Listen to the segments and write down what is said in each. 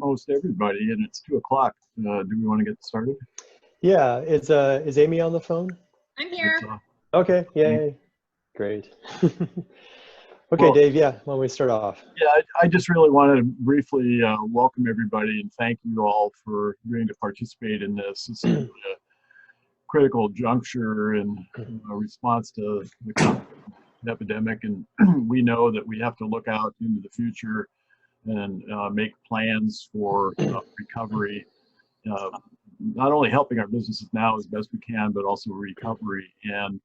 most everybody, and it's 2 o'clock. Do we want to get started? Yeah, is Amy on the phone? I'm here. Okay, yay. Great. Okay, Well, Dave, yeah, why don't we start off? Yeah, I just really wanted to briefly welcome everybody and thank you all for agreeing to participate in this. It's a critical juncture in response to the epidemic, and we know that we have to look out into the future and make plans for recovery, not only helping our businesses now as best we can, but also recovery. And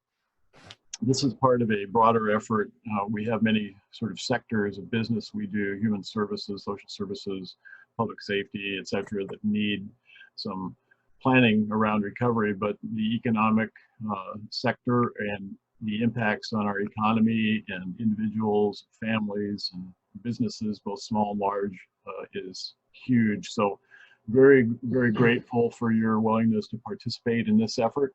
this is part of a broader effort. We have many sort of sectors of business we do: human services, social services, public safety, et cetera, that need some planning around recovery. But the economic sector and the impacts on our economy and individuals, families, and businesses, both small and large, is huge. So very, very grateful for your willingness to participate in this effort.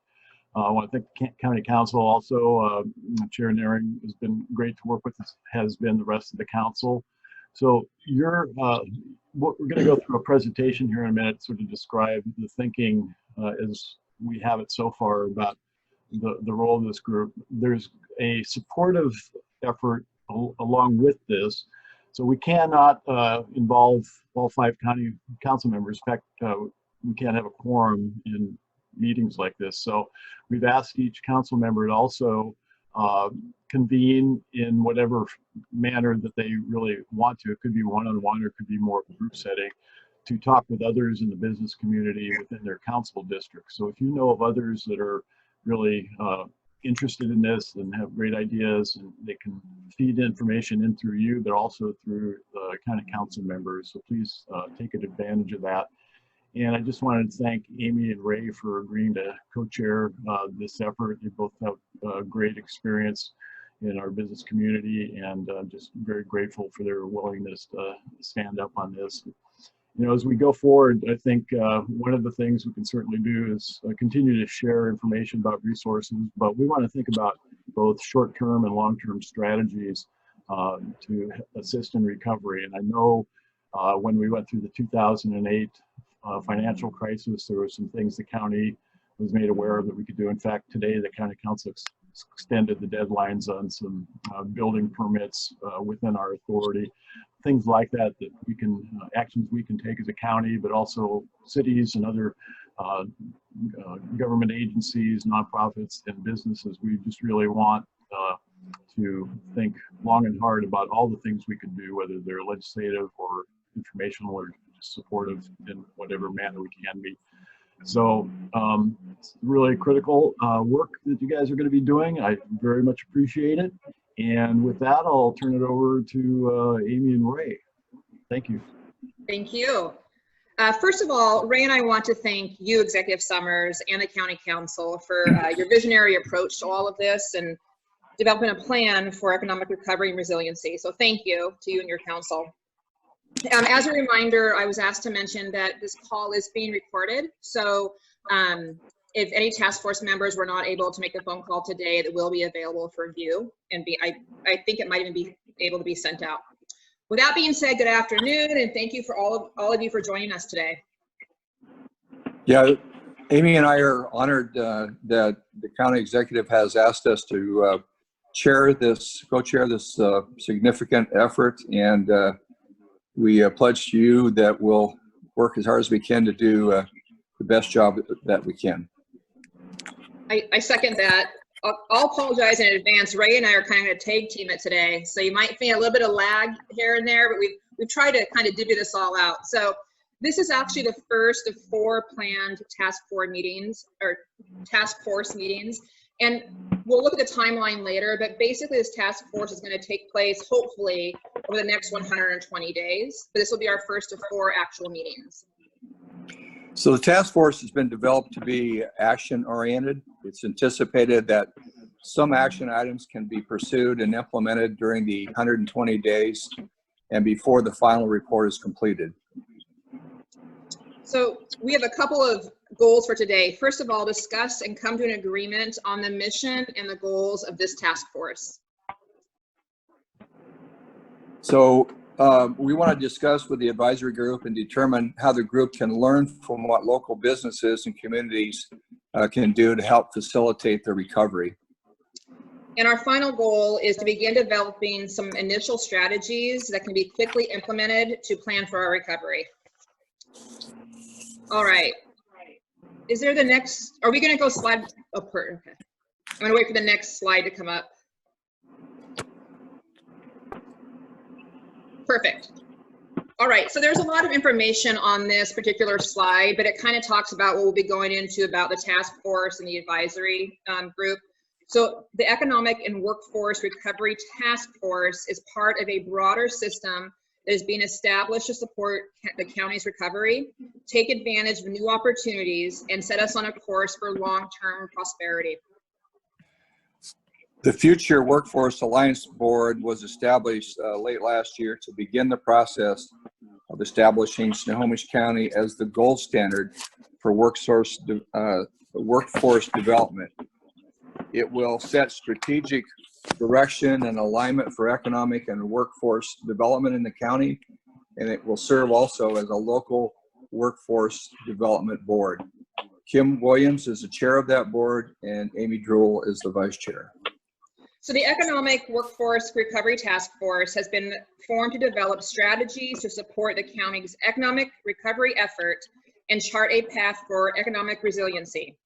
I want to thank the County Council also. Chair Naring has been great to work with, as has been the rest of the council. So we're going to go through a presentation here in a minute, sort of describe the thinking as we have it so far about the role of this group. There's a supportive effort along with this. So we cannot involve all 5 county council members. In fact, we can't have a quorum in meetings like this. So we've asked each council member to also convene in whatever manner that they really want to. It could be one-on-one, or it could be more of a group setting, to talk with others in the business community within their council district. So if you know of others that are really interested in this and have great ideas, and they can feed information in through you, but also through the county council members. So please take advantage of that. And I just wanted to thank Amy and Ray for agreeing to co-chair this effort. They both have great experience in our business community, and just very grateful for their willingness to stand up on this. You know, as we go forward, I think one of the things we can certainly do is continue to share information about resources, but we want to think about both short-term and long-term strategies to assist in recovery. And I know when we went through the 2008 financial crisis, there were some things the county was made aware of that we could do. In fact, today the county council extended the deadlines on some building permits within our authority, things like that, that we can, actions we can take as a county, but also cities and other government agencies, nonprofits, and businesses. We just really want to think long and hard about all the things we can do, whether they're legislative or informational or supportive in whatever manner we can be. So it's really critical work that you guys are going to be doing. I very much appreciate it. And with that, I'll turn it over to Amy and Ray. Thank you. Thank you. First of all, Ray and I want to thank you, Executive Summers, and the County Council for your visionary approach to all of this and developing a plan for economic recovery and resiliency. So thank you to you and your council. As a reminder, I was asked to mention that this call is being recorded. So if any task force members were not able to make the phone call today, it will be available for view, and I think it might even be able to be sent out. With that being said, good afternoon, and thank you for all of you for joining us today. Yeah, Amy and I are honored that the county executive has asked us to co-chair this significant effort, and we pledge to you that we'll work as hard as we can to do the best job that we can. I second that. I'll apologize in advance. Ray and I are kind of a tag team it today, so you might find a little bit of lag here and there, but we've tried to kind of divvy this all out. So this is actually the first of 4 planned task force meetings, and we'll look at the timeline later, but basically this task force is going to take place hopefully over the next 120 days, but this will be our first of 4 actual meetings. So the task force has been developed to be action-oriented. It's anticipated that some action items can be pursued and implemented during the 120 days and before the final report is completed. So we have a couple of goals for today. First of all, discuss and come to an agreement on the mission and the goals of this task force. So We want to discuss with the advisory group and determine how the group can learn from what local businesses and communities can do to help facilitate the recovery. And our final goal is to begin developing some initial strategies that can be quickly implemented to plan for our recovery. All right. Is there the next, are we going to go slide? Oh, okay. I'm going to wait for the next slide to come up. Perfect. All right, so there's a lot of information on this particular slide, but it kind of talks about what we'll be going into about the task force and the advisory group. So the Economic and Workforce Recovery Task Force is part of a broader system that is being established to support the county's recovery, take advantage of new opportunities, and set us on a course for long-term prosperity. The Future Workforce Alliance Board was established late last year to begin the process of establishing Snohomish County as the gold standard for workforce development. It will set strategic direction and alignment for economic and workforce development in the county, and it will serve also as a local workforce development board. Kim Williams is the chair of that board, and Amy Druhl is the vice chair. So the Economic Workforce Recovery Task Force has been formed to develop strategies to support the county's economic recovery effort and chart a path for economic resiliency.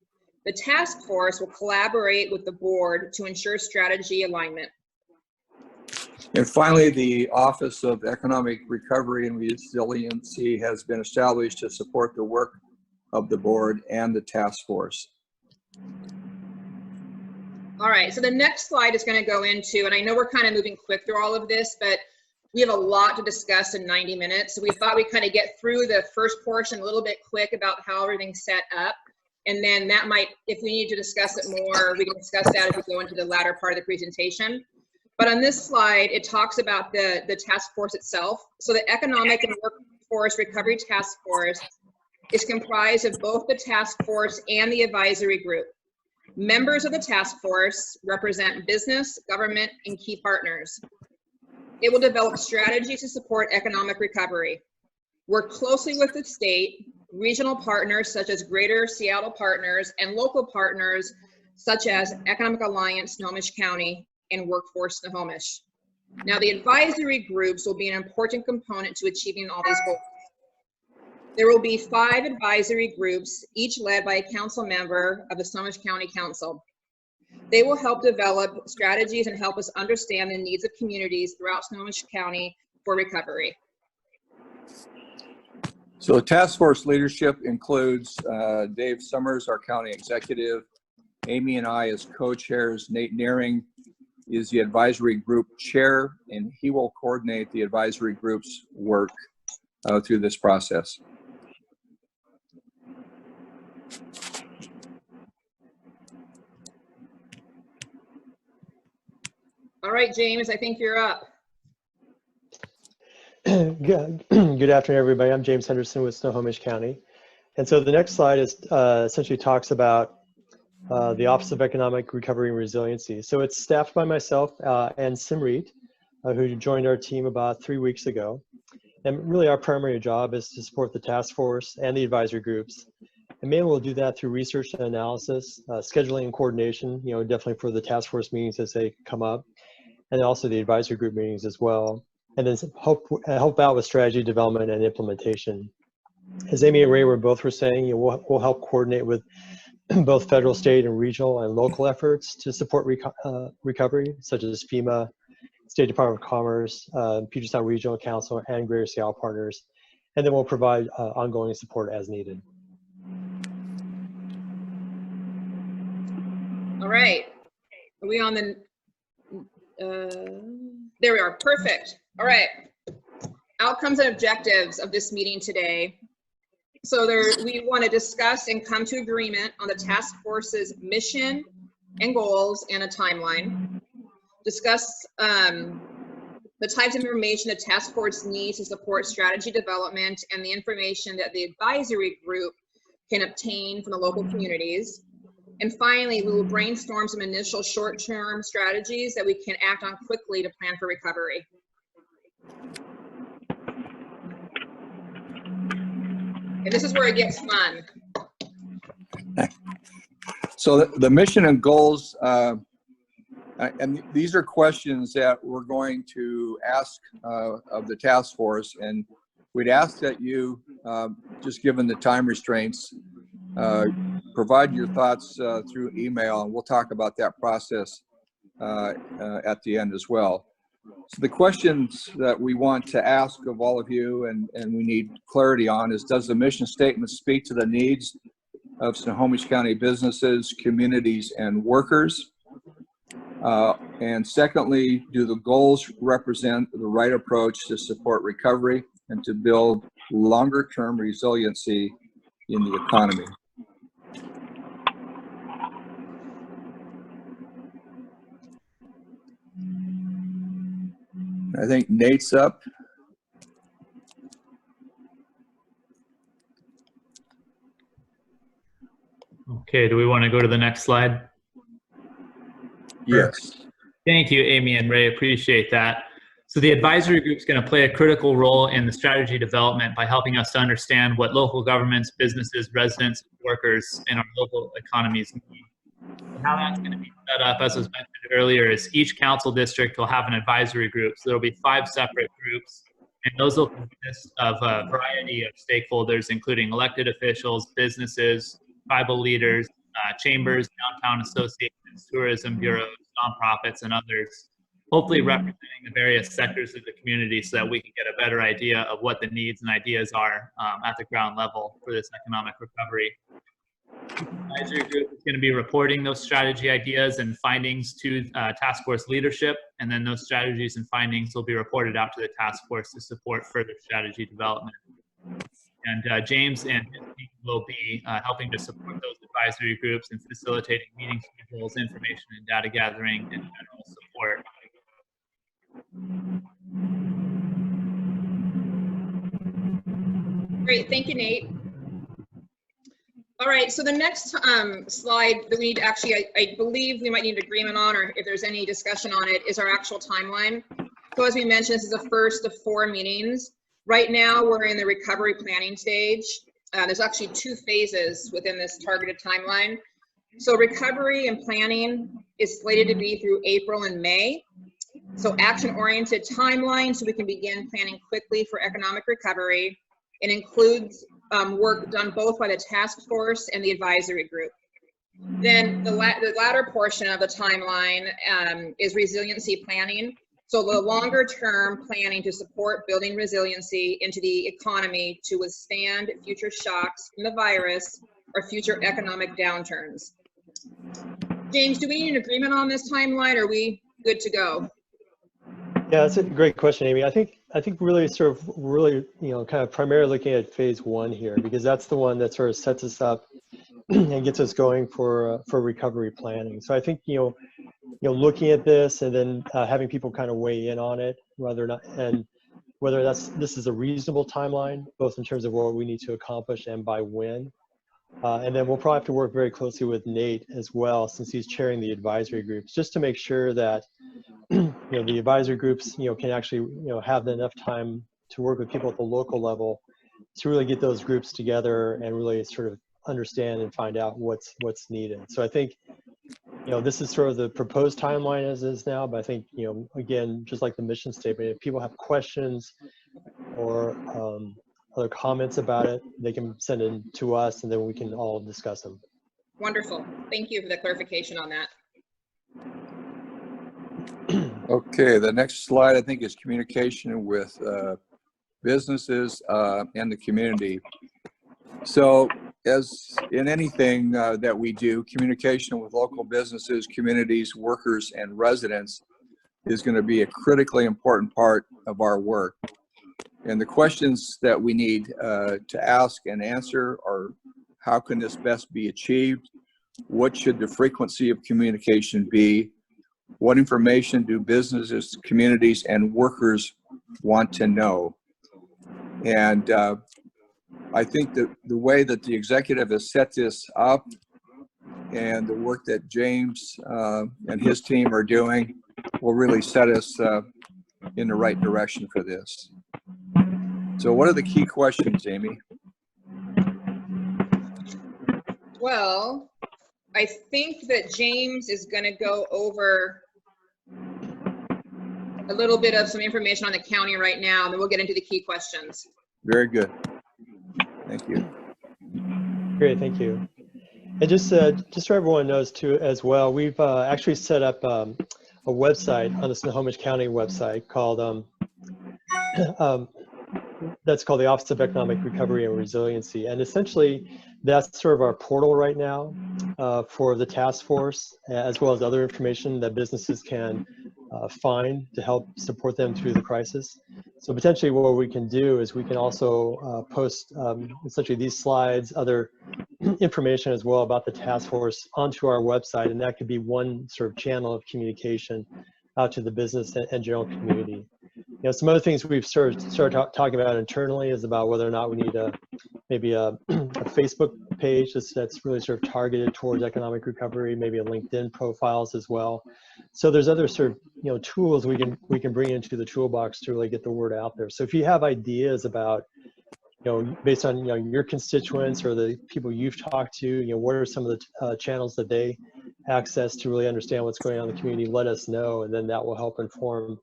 The task force will collaborate with the board to ensure strategy alignment. And finally, the Office of Economic Recovery and Resiliency has been established to support the work of the board and the task force. All right, so the next slide is going to go into, and I know we're kind of moving quick through all of this, but we have a lot to discuss in 90 minutes. So we thought we'd kind of get through the first portion a little bit quick about how everything's set up. And then that might, if we need to discuss it more, we can discuss that as we go into the latter part of the presentation. But on this slide, it talks about the task force itself. So the Economic and Workforce Recovery Task Force is comprised of both the task force and the advisory group. Members of the task force represent business, government, and key partners. It will develop strategies to support economic recovery, work closely with the state, regional partners such as Greater Seattle Partners, and local partners such as Economic Alliance Snohomish County and Workforce Snohomish. Now, the advisory groups will be an important component to achieving all these goals. There will be 5 advisory groups, each led by a council member of the Snohomish County Council. They will help develop strategies and help us understand the needs of communities throughout Snohomish County for recovery. So the task force leadership includes Dave Summers, our county executive, Amy and I as co-chairs. Nate Nearing is the advisory group chair, and he will coordinate the advisory group's work through this process. All right, James, I think you're up. Good afternoon, everybody. I'm James Henderson with Snohomish County. And so the next slide is essentially talks about the Office of Economic Recovery and Resiliency. So it's staffed by myself and Simrit, who joined our team about 3 weeks ago. And really our primary job is to support the task force and the advisory groups. And mainly we'll do that through research and analysis, scheduling and coordination, definitely for the task force meetings as they come up, and also the advisory group meetings as well. And then help out with strategy development and implementation. As Amy and Ray were saying, we'll help coordinate with both federal, state, and regional and local efforts to support recovery, such as FEMA, State Department of Commerce, Puget Sound Regional Council, and Greater Seattle Partners. And then we'll provide ongoing support as needed. All right, are we on the, there we are, perfect. All right, outcomes and objectives of this meeting today. So we want to discuss and come to agreement on the task force's mission and goals and a timeline. Discuss the types of information the task force needs to support strategy development and the information that the advisory group can obtain from the local communities. And finally, we will brainstorm some initial short-term strategies that we can act on quickly to plan for recovery. And this is where it gets fun. So the mission and goals, and these are questions that we're going to ask of the task force, and we'd ask that you, just given the time restraints, provide your thoughts through email, and we'll talk about that process at the end as well. So the questions that we want to ask of all of you and we need clarity on is, does the mission statement speak to the needs of Snohomish County businesses, communities, and workers? And secondly, do the goals represent the right approach to support recovery and to build longer-term resiliency in the economy? I think Nate's up. Okay, do we want to go to the next slide? Yes. Thank you, Amy and Ray. Appreciate that. So the advisory group is going to play a critical role in the strategy development by helping us to understand what local governments, businesses, residents, workers, and our local economies need. And how that's going to be set up, as was mentioned earlier, is each council district will have an advisory group. So there will be 5 separate groups, and those will consist of a variety of stakeholders, including elected officials, businesses, tribal leaders, chambers, downtown associations, tourism bureaus, nonprofits, and others, hopefully representing the various sectors of the community so that we can get a better idea of what the needs and ideas are at the ground level for this economic recovery. The advisory group is going to be reporting those strategy ideas and findings to task force leadership, and then those strategies and findings will be reported out to the task force to support further strategy development. And James and his team will be helping to support those advisory groups and facilitating meeting schedules, information and data gathering, and general support. Great, thank you, Nate. All right, so the next slide that we need to actually, I believe we might need agreement on, or if there's any discussion on it, is our actual timeline. So as we mentioned, this is the first of 4 meetings. Right now, we're in the recovery planning stage. There's actually 2 phases within this targeted timeline. So recovery and planning is slated to be through April and May. So action-oriented timeline, so we can begin planning quickly for economic recovery. It includes work done both by the task force and the advisory group. Then the latter portion of the timeline is resiliency planning. So the longer term planning to support building resiliency into the economy to withstand future shocks from the virus or future economic downturns. James, do we need an agreement on this timeline, or are we good to go? Yeah, that's a great question, Amy. I think really kind of primarily looking at phase 1 here, because that's the one that sort of sets us up and gets us going for recovery planning. So I think looking at this and then having people kind of weigh in on it, whether this is a reasonable timeline, both in terms of what we need to accomplish and by when. And then we'll probably have to work very closely with Nate as well, since he's chairing the advisory groups, just to make sure that the advisory groups can actually have enough time to work with people at the local level to really get those groups together and really sort of understand and find out what's needed. So I think this is sort of the proposed timeline as is now, but I think again, just like the mission statement, if people have questions or other comments about it, they can send it to us and then we can all discuss them. Wonderful. Thank you for the clarification on that. Okay, the next slide, I think, is communication with businesses and the community. So as in anything that we do, communication with local businesses, communities, workers, and residents is going to be a critically important part of our work. And the questions that we need to ask and answer are, how can this best be achieved? What should the frequency of communication be? What information do businesses, communities, and workers want to know? And I think that the way that the executive has set this up and the work that James and his team are doing will really set us in the right direction for this. So what are the key questions, Amy? Well, I think that James is going to go over a little bit of some information on the county right now, and then we'll get into the key questions. Very good. Thank you. Great, thank you. And just so everyone knows too, as well, we've actually set up a website on the Snohomish County website called that's called the Office of Economic Recovery and Resiliency. And essentially, that's sort of our portal right now for the task force, as well as other information that businesses can find to help support them through the crisis. So potentially what we can do is we can also post essentially these slides, other information as well about the task force onto our website, and that could be one sort of channel of communication out to the business and general community. You know, some other things we've started talking about internally is about whether or not we need maybe a Facebook page that's really sort of targeted towards economic recovery, maybe a LinkedIn profiles as well. So there's other sort of tools we can bring into the toolbox to really get the word out there. So if you have ideas about based on your constituents or the people you've talked to, what are some of the channels that they access to really understand what's going on in the community, let us know, and then that will help inform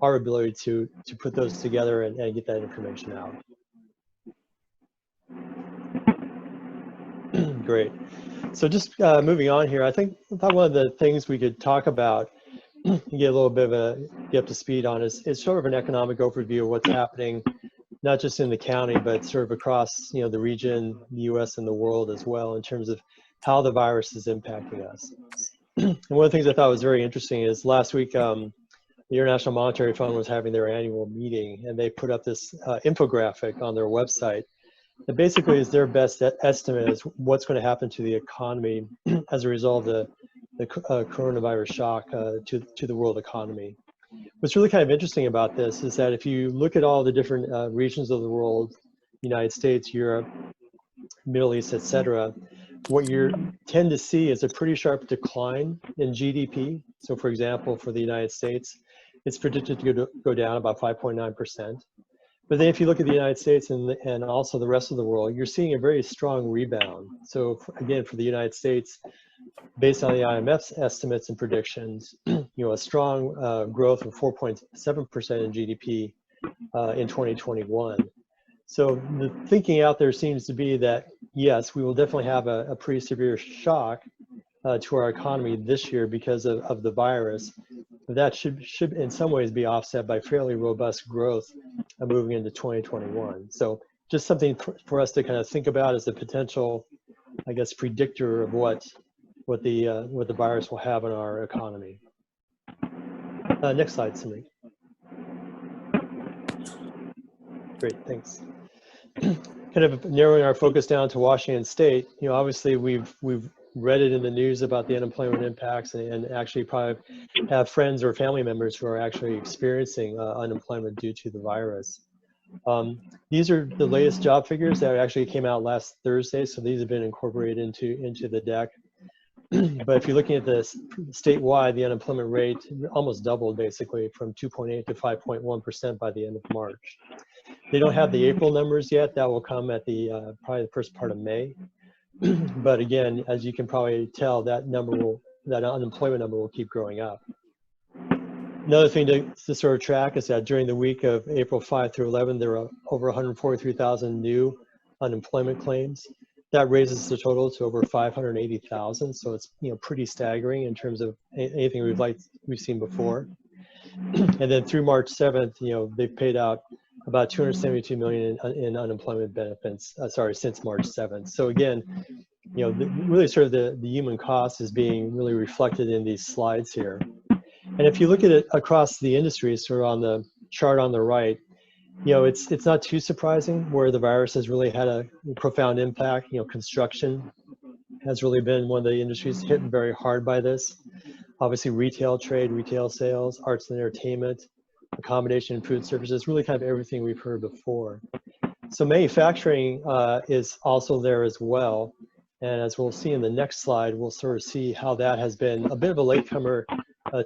our ability to put those together and get that information out. Great. So just moving on here, I thought one of the things we could talk about and get a little bit of get up to speed on is sort of an economic overview of what's happening, not just in the county, but sort of across the region, the US and the world as well, in terms of how the virus is impacting us. And one of the things I thought was very interesting is last week, the International Monetary Fund was having their annual meeting, and they put up this infographic on their website that basically is their best estimate is what's going to happen to the economy as a result of the coronavirus shock to the world economy. What's really kind of interesting about this is that if you look at all the different regions of the world, United States, Europe, Middle East, etc., what you tend to see is a pretty sharp decline in GDP. So for example, for the United States, it's predicted to go down about 5.9%. But then if you look at the United States and also the rest of the world, you're seeing a very strong rebound. So again, for the United States, based on the IMF's estimates and predictions, a strong growth of 4.7% in GDP in 2021. So the thinking out there seems to be that, yes, we will definitely have a pretty severe shock to our economy this year because of the virus. But that should in some ways be offset by fairly robust growth moving into 2021. So just something for us to kind of think about as a potential, I guess, predictor of what the virus will have on our economy. Next slide, Cindy. Great, thanks. Kind of narrowing our focus down to Washington State, obviously we've read it in the news about the unemployment impacts and actually probably have friends or family members who are actually experiencing unemployment due to the virus. These are the latest job figures that actually came out last Thursday, so these have been incorporated into the deck. But if you're looking at this statewide, the unemployment rate almost doubled basically from 2.8 to 5.1% by the end of March. They don't have the April numbers yet. That will come at probably the first part of May. But again, as you can probably tell, that unemployment number will keep growing up. Another thing to sort of track is that during the week of April 5 through 11, there were over 143,000 new unemployment claims. That raises the total to over 580,000. So it's pretty staggering in terms of anything we've seen before. And then through March 7th, they've paid out about $272 million in unemployment benefits. Since March 7th. So again, really sort of the human cost is being really reflected in these slides here. And if you look at it across the industry, sort of on the chart on the right, it's not too surprising where the virus has really had a profound impact. Construction has really been one of the industries hit very hard by this. Obviously, retail trade, retail sales, arts and entertainment, accommodation and food services, really kind of everything we've heard before. So manufacturing is also there as well. And as we'll see in the next slide, we'll sort of see how that has been a bit of a latecomer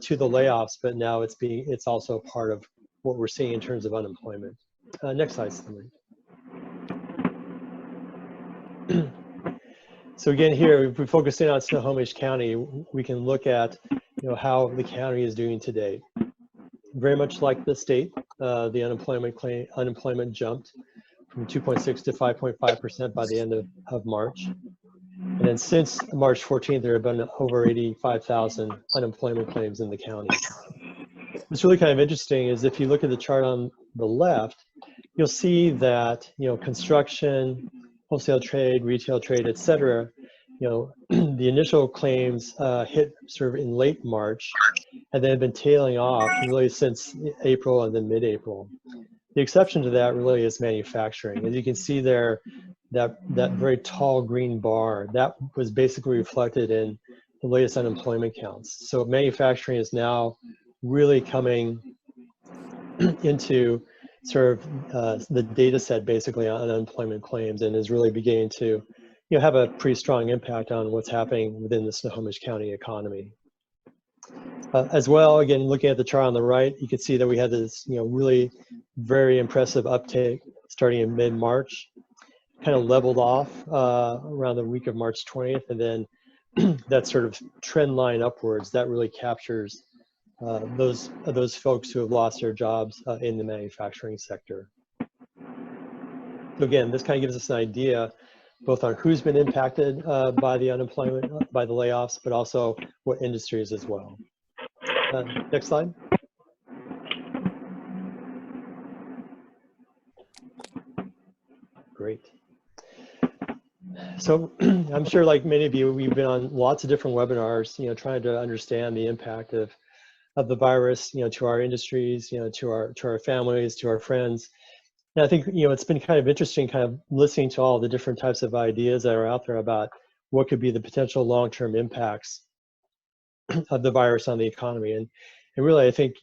to the layoffs, but now it's also part of what we're seeing in terms of unemployment. Next slide, Cindy. So again, here, if we focus in on Snohomish County, we can look at, how the county is doing today. Very much like the state, the unemployment jumped from 2.6 to 5.5% by the end of March. And then since March 14th, there have been over 85,000 unemployment claims in the county. What's really kind of interesting is if you look at the chart on the left, you'll see that, construction, wholesale trade, retail trade, et cetera, the initial claims hit sort of in late March, and then have been tailing off really since April and then mid-April. The exception to that really is manufacturing. As you can see there, that very tall green bar, that was basically reflected in the latest unemployment counts. So manufacturing is now really coming into sort of the data set basically on unemployment claims, and is really beginning to have a pretty strong impact on what's happening within the Snohomish County economy. As well, again, looking at the chart on the right, you can see that we had this really very impressive uptake starting in mid-March, kind of leveled off around the week of March 20th, and then that sort of trend line upwards, that really captures those folks who have lost their jobs in the manufacturing sector. So again, this kind of gives us an idea both on who's been impacted by the unemployment, by the layoffs, but also what industries as well. Next slide. Great. So I'm sure, like many of you, we've been on lots of different webinars, trying to understand the impact of the virus, to our industries, to our families, to our friends. And I think, it's been kind of interesting kind of listening to all the different types of ideas that are out there about what could be the potential long-term impacts of the virus on the economy. And really, I think,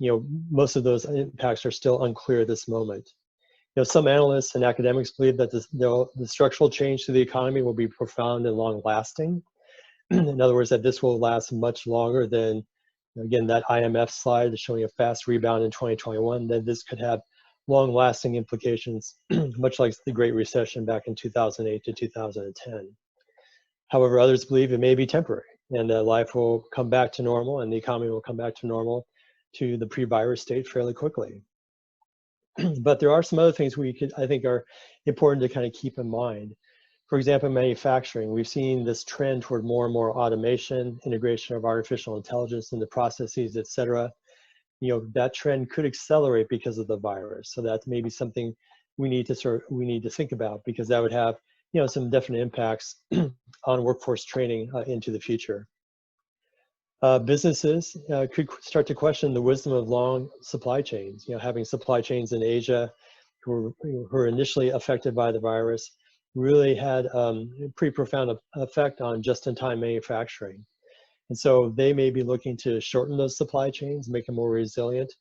most of those impacts are still unclear at this moment. Some analysts and academics believe that the structural change to the economy will be profound and long-lasting. In other words, that this will last much longer than, again, that IMF slide is showing a fast rebound in 2021, that this could have long-lasting implications, much like the Great Recession back in 2008 to 2010. However, others believe it may be temporary, and that life will come back to normal and the economy will come back to normal to the pre-virus state fairly quickly. But there are some other things I think are important to kind of keep in mind. For example, manufacturing, we've seen this trend toward more and more automation, integration of artificial intelligence into processes, et cetera. That trend could accelerate because of the virus. So that's maybe something we need to think about, because that would have, some definite impacts on workforce training into the future. Businesses could start to question the wisdom of long supply chains. Having supply chains in Asia who were initially affected by the virus really had a pretty profound effect on just-in-time manufacturing. And so they may be looking to shorten those supply chains, make them more resilient.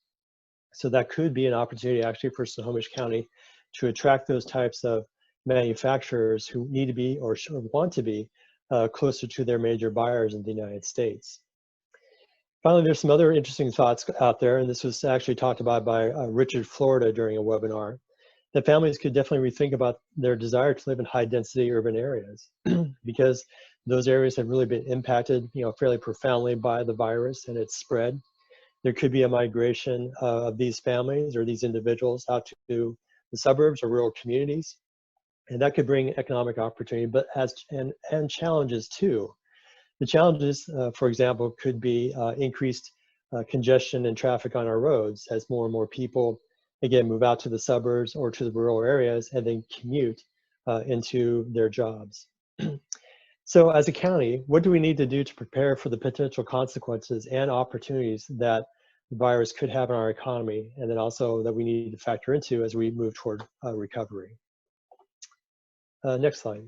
So that could be an opportunity actually for Snohomish County to attract those types of manufacturers who need to be or want to be closer to their major buyers in the United States. Finally, there's some other interesting thoughts out there, and this was actually talked about by Richard Florida during a webinar, that families could definitely rethink about their desire to live in high-density urban areas because those areas have really been impacted, fairly profoundly by the virus and its spread. There could be a migration of these families or these individuals out to the suburbs or rural communities, and that could bring economic opportunity, but and challenges too. The challenges, for example, could be increased congestion and traffic on our roads as more and more people, again, move out to the suburbs or to the rural areas and then commute into their jobs. So as a county, what do we need to do to prepare for the potential consequences and opportunities that the virus could have on our economy, and then also that we need to factor into as we move toward recovery? Next slide.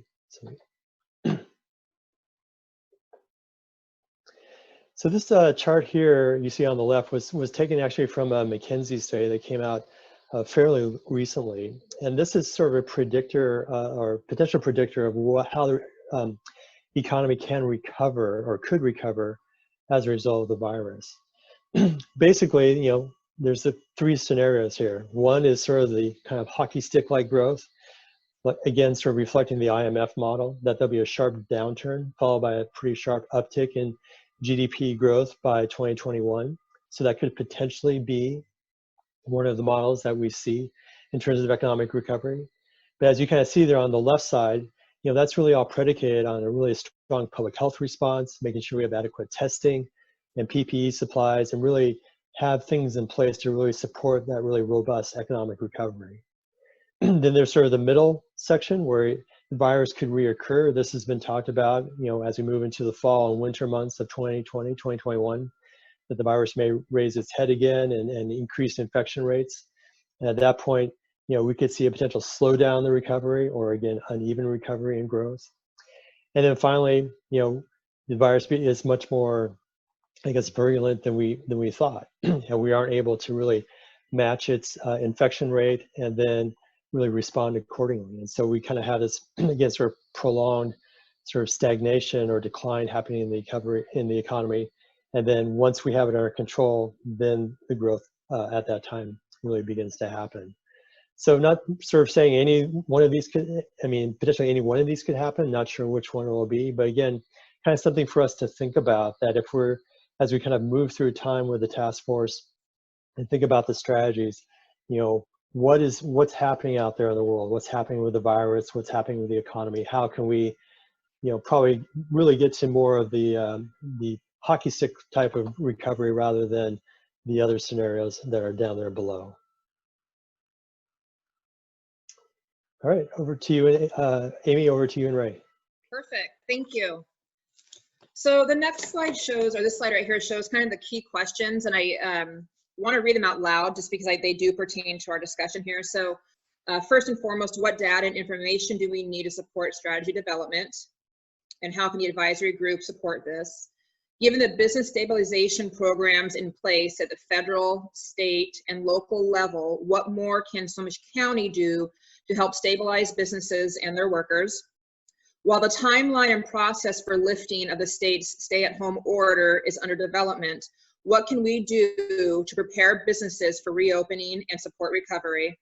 So this chart here you see on the left was taken actually from a McKinsey study that came out fairly recently, and this is sort of a predictor or potential predictor of how the economy can recover or could recover as a result of the virus. Basically, there's the three scenarios here. One is sort of the kind of hockey stick-like growth. again, sort of reflecting the IMF model, that there'll be a sharp downturn followed by a pretty sharp uptick in GDP growth by 2021. So that could potentially be one of the models that we see in terms of economic recovery. But as you kind of see there on the left side, that's really all predicated on a really strong public health response, making sure we have adequate testing and PPE supplies, and really have things in place to really support that really robust economic recovery. Then there's sort of the middle section where the virus could reoccur. This has been talked about, as we move into the fall and winter months of 2020, 2021, that the virus may raise its head again and increase infection rates. And at that point, we could see a potential slowdown in the recovery, or again, uneven recovery and growth. And then finally, the virus is much more, I guess, virulent than we thought. And we aren't able to really match its infection rate and then really respond accordingly. And so we kind of have this, again, sort of prolonged sort of stagnation or decline happening in the economy. And then once we have it under control, then the growth at that time really begins to happen. So not sort of saying any one of these could, potentially any one of these could happen, not sure which one it will be, but again, kind of something for us to think about, that if as we kind of move through time with the task force and think about the strategies, what's happening out there in the world, what's happening with the virus, what's happening with the economy, how can we, probably really get to more of the hockey stick type of recovery rather than the other scenarios that are down there below. All right, over to you, Amy, over to you and Ray. Perfect, thank you. So the next slide shows, or this slide right here shows kind of the key questions, and I want to read them out loud just because they do pertain to our discussion here. So first and foremost, what data and information do we need to support strategy development? And how can the advisory group support this? Given the business stabilization programs in place at the federal, state, and local level, what more can Snohomish County do to help stabilize businesses and their workers? While the timeline and process for lifting of the state's stay-at-home order is under development, what can we do to prepare businesses for reopening and support recovery?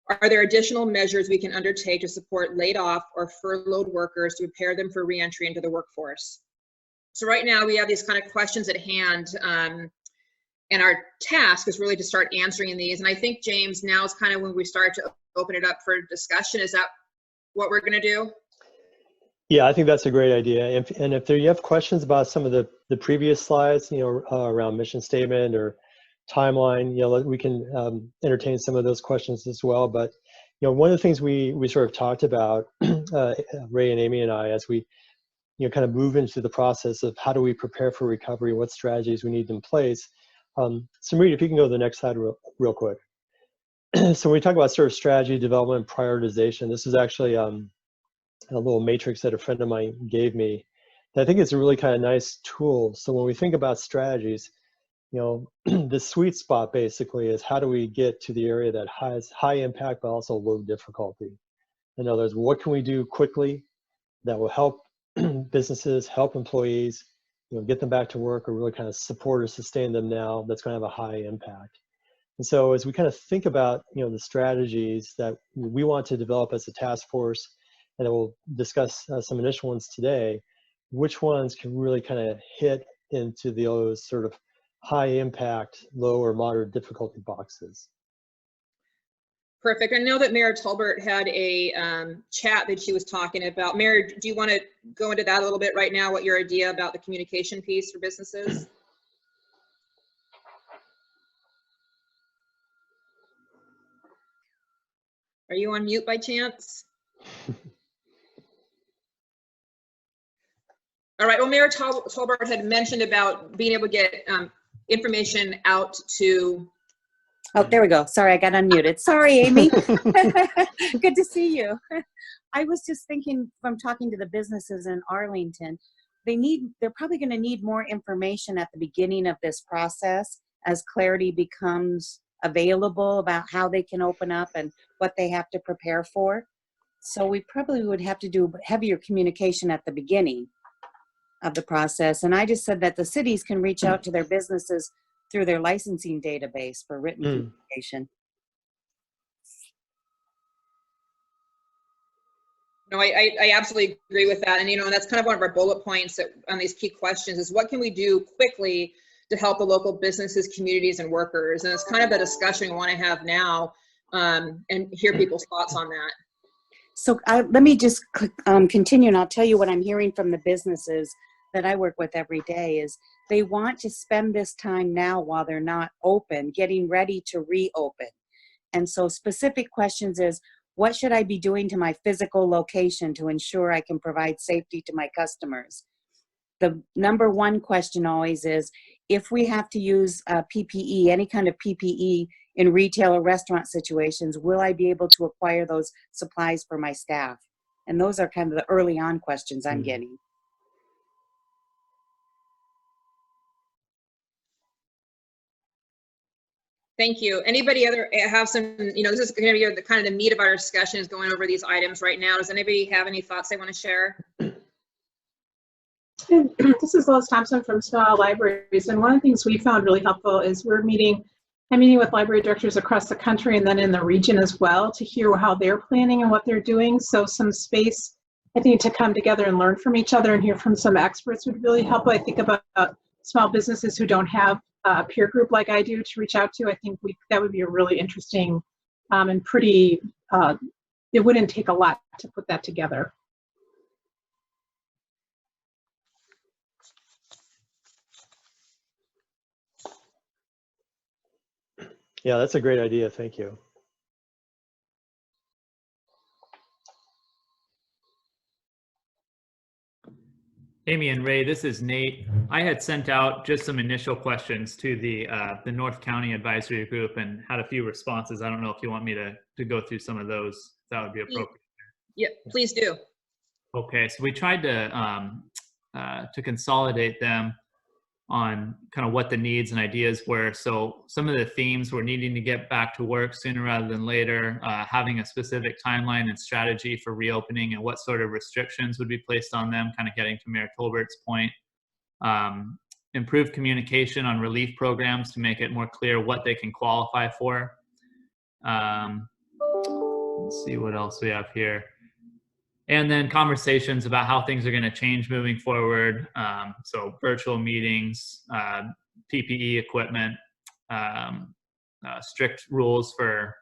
Are there additional measures we can undertake to support laid off or furloughed workers to prepare them for reentry into the workforce? So right now we have these kind of questions at hand, and our task is really to start answering these. And I think, James, now is kind of when we start to open it up for discussion. Is that what we're going to do? Yeah, I think that's a great idea. And if you have questions about some of the previous slides, around mission statement or timeline, we can entertain some of those questions as well. But one of the things we sort of talked about, Ray and Amy and I, as we kind of move into the process of how do we prepare for recovery, what strategies we need in place. Samrit, if you can go to the next slide real quick. So when we talk about sort of strategy development, prioritization, this is actually a little matrix that a friend of mine gave me that I think is a really kind of nice tool. So when we think about strategies, the sweet spot basically is how do we get to the area that has high impact but also low difficulty. In other words, what can we do quickly that will help businesses, help employees, get them back to work, or really kind of support or sustain them now, that's going to have a high impact. And so as we kind of think about the strategies that we want to develop as a task force, and we'll discuss some initial ones today, which ones can really kind of hit into those sort of high impact, low or moderate difficulty boxes. Perfect. I know that Mayor Tolbert had a chat that she was talking about. Mayor, do you want to go into that a little bit right now, what your idea about the communication piece for businesses? Are you on mute by chance? All right, well, Mayor Tolbert had mentioned about being able to get information out to... Oh, there we go. Sorry, I got unmuted. Sorry, Amy. Good to see you. I was just thinking from talking to the businesses in Arlington, they're probably going to need more information at the beginning of this process as clarity becomes available about how they can open up and what they have to prepare for. So we probably would have to do heavier communication at the beginning of the process. And I just said that the cities can reach out to their businesses through their licensing database for written communication. No, I absolutely agree with that. And, you know, that's kind of one of our bullet points on these key questions is what can we do quickly to help the local businesses, communities, and workers? And it's kind of a discussion we want to have now and hear people's thoughts on that. So let me just continue, and I'll tell you what I'm hearing from the businesses that I work with every day is they want to spend this time now while they're not open, getting ready to reopen. And so specific questions is, what should I be doing to my physical location to ensure I can provide safety to my customers? The number one question always is, if we have to use PPE, any kind of PPE in retail or restaurant situations, will I be able to acquire those supplies for my staff? And those are kind of the early on questions I'm getting. Thank you. Anybody other have some, you know, this is going to be the kind of the meat of our discussion is going over these items right now. Does anybody have any thoughts they want to share? This is Lois Thompson from Small Libraries, and one of the things we found really helpful is I'm meeting with library directors across the country and then in the region as well to hear how they're planning and what they're doing. So some space, I think, to come together and learn from each other and hear from some experts would really help. I think about small businesses who don't have a peer group like I do to reach out to. I think that would be a really interesting and pretty, it wouldn't take a lot to put that together. Yeah, that's a great idea. Thank you. Amy and Ray, this is Nate. I had sent out just some initial questions to the North County Advisory Group and had a few responses. I don't know if you want me to go through some of those. That would be appropriate. Yeah, please do. Okay, so we tried to consolidate them on kind of what the needs and ideas were. So some of the themes were needing to get back to work sooner rather than later, having a specific timeline and strategy for reopening and what sort of restrictions would be placed on them, kind of getting to Mayor Tolbert's point. Improved communication on relief programs to make it more clear what they can qualify for. Let's see what else we have here. And then conversations about how things are going to change moving forward. So virtual meetings, PPE equipment, strict rules for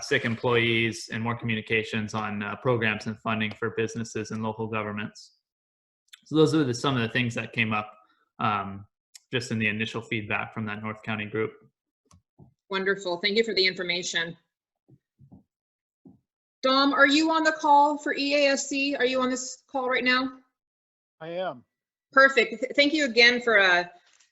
sick employees, and more communications on programs and funding for businesses and local governments. So those are some of the things that came up just in the initial feedback from that North County group. Wonderful. Thank you for the information. Dom, are you on the call for EASC? Are you on this call right now? I am. Perfect. Thank you again for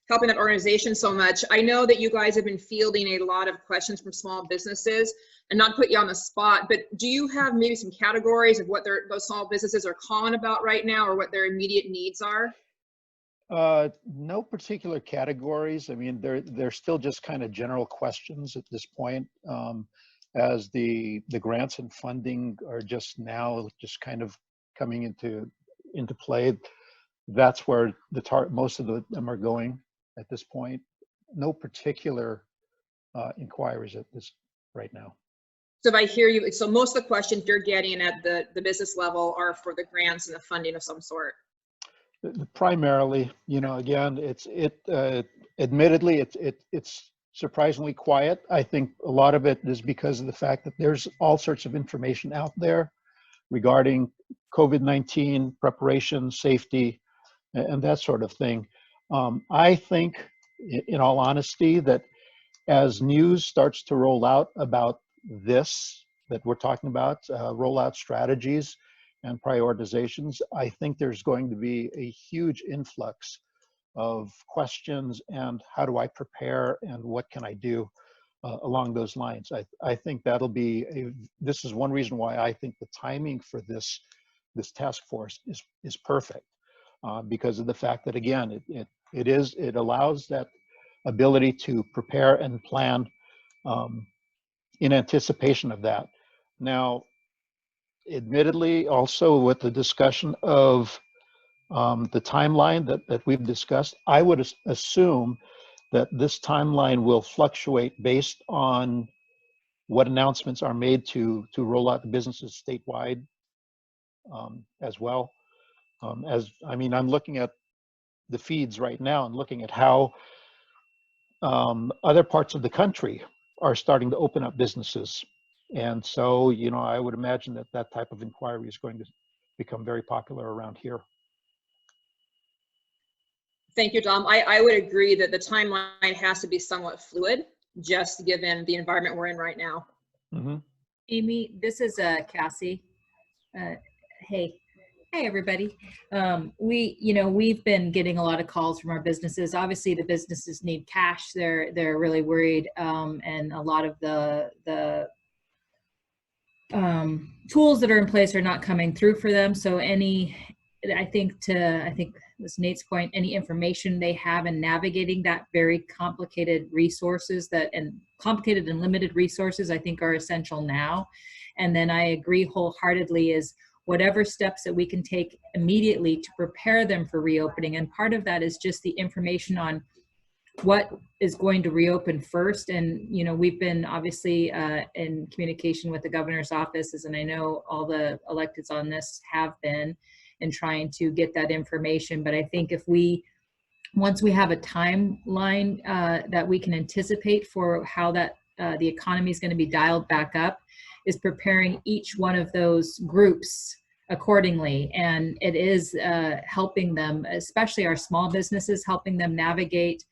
helping that organization so much. I know that you guys have been fielding a lot of questions from small businesses, and not to put you on the spot, but do you have maybe some categories of what those small businesses are calling about right now or what their immediate needs are? No particular categories. I mean, they're still just kind of general questions at this point. As the grants and funding are just now just kind of coming into play, that's where most of them are going at this point. No particular inquiries at this right now. So if I hear you, so most of the questions you're getting at the business level are for the grants and the funding of some sort. Primarily, you know, again, admittedly, it's surprisingly quiet. I think a lot of it is because of the fact that there's all sorts of information out there regarding COVID-19 preparation, safety, and that sort of thing. I think, in all honesty, that as news starts to roll out about this that we're talking about, rollout strategies and prioritizations, I think there's going to be a huge influx of questions and how do I prepare and what can I do along those lines. I think that'll be this is one reason why I think the timing for this task force is perfect, because of the fact that, again, it allows that ability to prepare and plan in anticipation of that. Now, admittedly, also with the discussion of the timeline that we've discussed, I would assume that this timeline will fluctuate based on what announcements are made to roll out the businesses statewide. as well. I'm looking at the feeds right now and looking at how other parts of the country are starting to open up businesses. And so, I would imagine that that type of inquiry is going to become very popular around here. Thank you, Dom. I would agree that the timeline has to be somewhat fluid, just given the environment we're in right now. Mm-hmm. Amy, this is Cassie. Hey, everybody. We've been getting a lot of calls from our businesses. Obviously, the businesses need cash. They're really worried, and a lot of the tools that are in place are not coming through for them. So I think this Nate's point, any information they have in navigating that very complicated resources and complicated and limited resources, I think are essential now. And then I agree wholeheartedly is whatever steps that we can take immediately to prepare them for reopening. And part of that is just the information on what is going to reopen first. And, we've been obviously in communication with the governor's offices, and I know all the electeds on this have been, in trying to get that information. But I think once we have a timeline that we can anticipate for how that the economy is going to be dialed back up, is preparing each one of those groups accordingly. And it is helping them, especially our small businesses, helping them navigate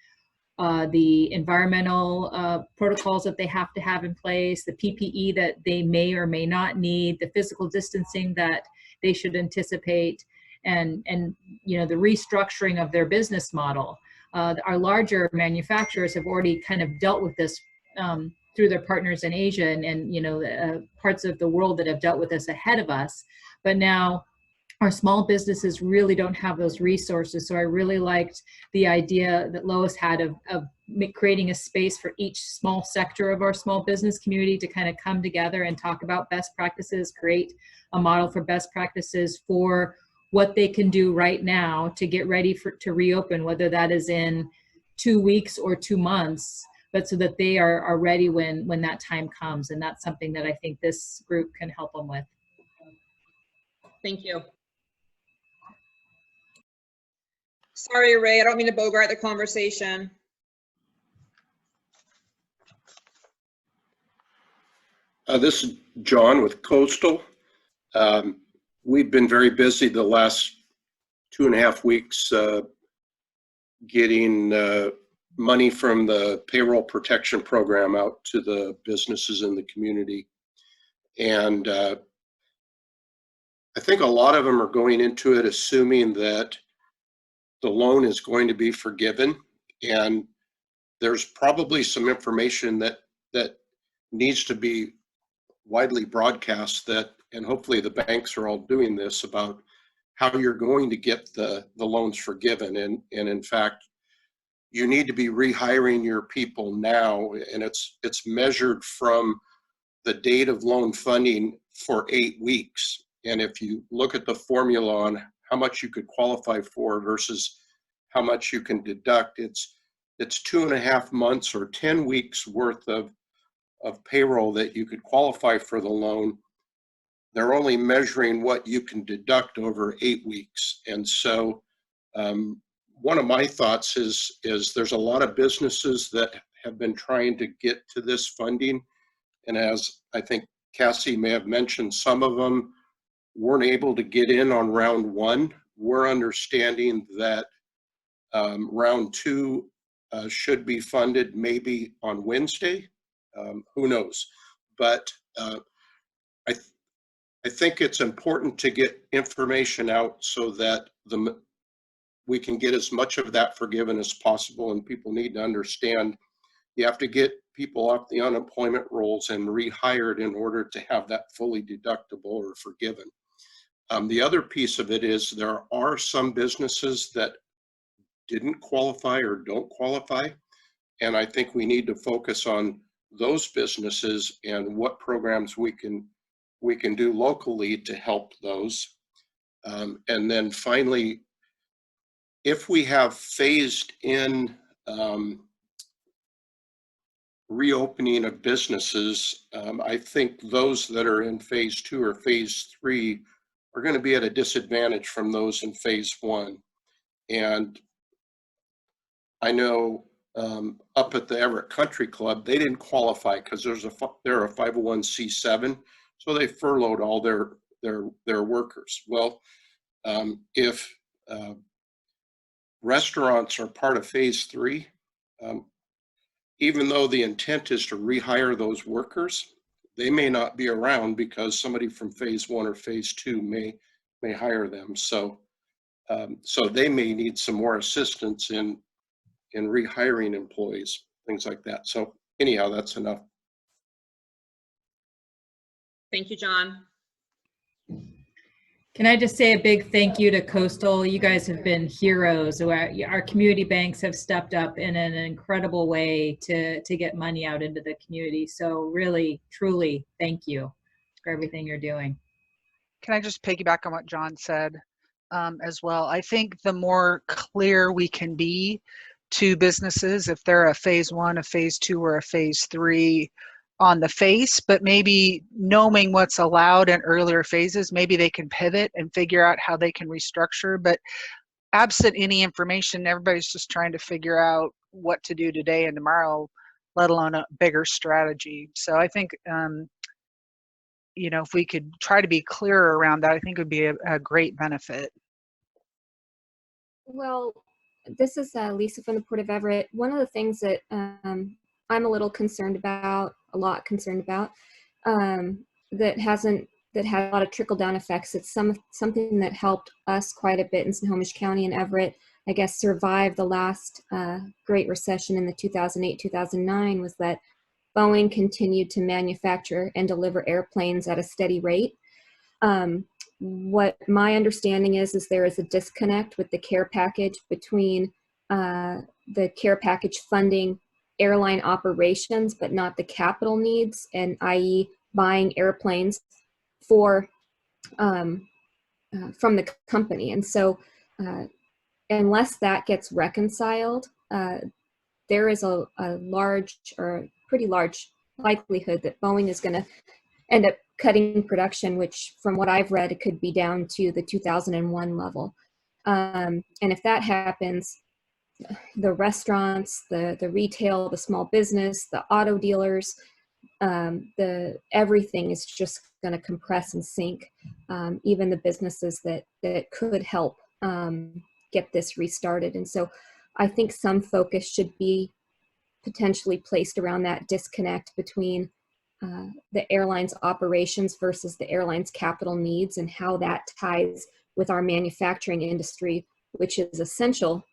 the environmental protocols that they have to have in place, the PPE that they may or may not need, the physical distancing that they should anticipate, and the restructuring of their business model. Our larger manufacturers have already kind of dealt with this through their partners in Asia and parts of the world that have dealt with this ahead of us. But now our small businesses really don't have those resources. So I really liked the idea that Lois had of creating a space for each small sector of our small business community to kind of come together and talk about best practices, create a model for best practices for what they can do right now to get ready to reopen, whether that is in 2 weeks or 2 months, but so that they are ready when that time comes. And that's something that I think this group can help them with. Thank you. Sorry, Ray, I don't mean to bogart the conversation. This is John with Coastal. We've been very busy the last 2.5 weeks getting money from the payroll protection program out to the businesses in the community. And I think a lot of them are going into it assuming that the loan is going to be forgiven. And there's probably some information that needs to be widely broadcast, and hopefully the banks are all doing this, about how you're going to get the loans forgiven. And in fact, you need to be rehiring your people now, and it's measured from the date of loan funding for 8 weeks. And if you look at the formula on how much you could qualify for versus how much you can deduct, it's 2.5 months or 10 weeks worth of payroll that you could qualify for the loan. They're only measuring what you can deduct over 8 weeks. And so one of my thoughts is there's a lot of businesses that have been trying to get to this funding. And as I think Cassie may have mentioned, some of them weren't able to get in on round 1. We're understanding that round 2 should be funded maybe on Wednesday. Who knows? But I think it's important to get information out so that we can get as much of that forgiven as possible. And people need to understand you have to get people off the unemployment rolls and rehired in order to have that fully deductible or forgiven. The other piece of it is there are some businesses that didn't qualify or don't qualify. And I think we need to focus on those businesses and what programs we can do locally to help those. And then finally, if we have phased in reopening of businesses, I think those that are in phase 2 or phase 3 are going to be at a disadvantage from those in phase one. And I know up at the Everett Country Club, they didn't qualify because they're a 501c7, so they furloughed all their workers. Well, if restaurants are part of phase three, even though the intent is to rehire those workers, they may not be around because somebody from phase one or phase two may hire them. So so they may need some more assistance in rehiring employees, things like that. So anyhow, that's enough. Thank you, John. Can I just say a big thank you to Coastal? You guys have been heroes. Our community banks have stepped up in an incredible way to get money out into the community. So really, truly, thank you for everything you're doing. Can I just piggyback on what John said as well? I think the more clear we can be to businesses, if they're a phase one, a phase two, or a phase three on the face, but maybe knowing what's allowed in earlier phases, maybe they can pivot and figure out how they can restructure. But absent any information, everybody's just trying to figure out what to do today and tomorrow, let alone a bigger strategy. So I think, you know, if we could try to be clearer around that, I think it would be a great benefit. Well, this is Lisa from the Port of Everett. One of the things that I'm a little concerned about, that had a lot of trickle-down effects. It's something that helped us quite a bit in Snohomish County and Everett, I guess, survive the last Great Recession in the 2008-2009, was that Boeing continued to manufacture and deliver airplanes at a steady rate. What my understanding is there is a disconnect with the care package between the care package funding airline operations, but not the capital needs, and i.e. buying airplanes for from the company. And so unless that gets reconciled, there is a large or pretty large likelihood that Boeing is going to end up cutting production, which from what I've read, it could be down to the 2001 level. And if that happens, the restaurants, the retail, the small business, the auto dealers, everything is just going to compress and sink. Even the businesses that could help get this restarted. And so I think some focus should be potentially placed around that disconnect between the airline's operations versus the airline's capital needs, and how that ties with our manufacturing industry, which is essential,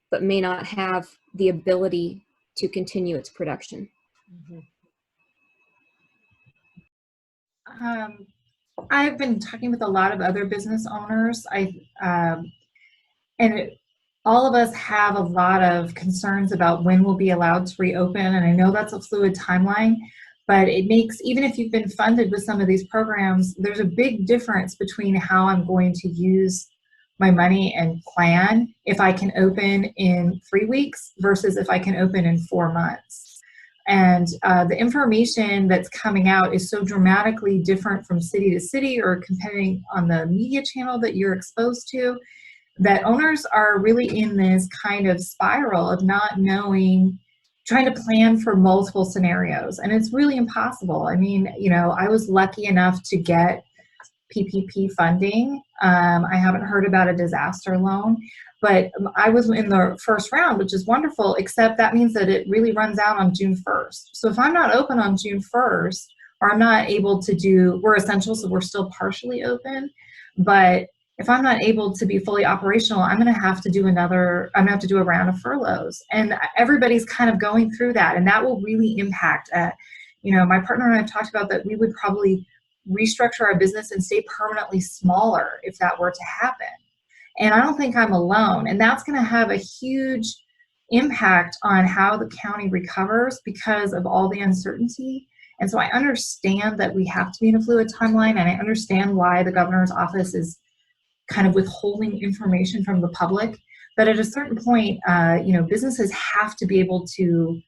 but may not have the ability to continue its production. I've been talking with a lot of other business owners. All of us have a lot of concerns about when we'll be allowed to reopen, and I know that's a fluid timeline, but it makes, even if you've been funded with some of these programs, there's a big difference between how I'm going to use my money and plan if I can open in 3 weeks versus if I can open in 4 months. And the information that's coming out is so dramatically different from city to city, or depending on the media channel that you're exposed to, that owners are really in this kind of spiral of not knowing, trying to plan for multiple scenarios. And it's really impossible. I mean, you know, I was lucky enough to get PPP funding. I haven't heard about a disaster loan, but I was in the first round, which is wonderful, except that means that it really runs out on June 1st. So if I'm not open on June 1st, or I'm not able to do, we're essential, so we're still partially open, but if I'm not able to be fully operational, I'm going to have to do a round of furloughs. And everybody's kind of going through that, and that will really impact, you know, my partner and I have talked about that we would probably restructure our business and stay permanently smaller if that were to happen. And I don't think I'm alone. And that's going to have a huge impact on how the county recovers because of all the uncertainty. And so I understand that we have to be in a fluid timeline, and I understand why the governor's office is kind of withholding information from the public. But at a certain point, you know, businesses have to be able to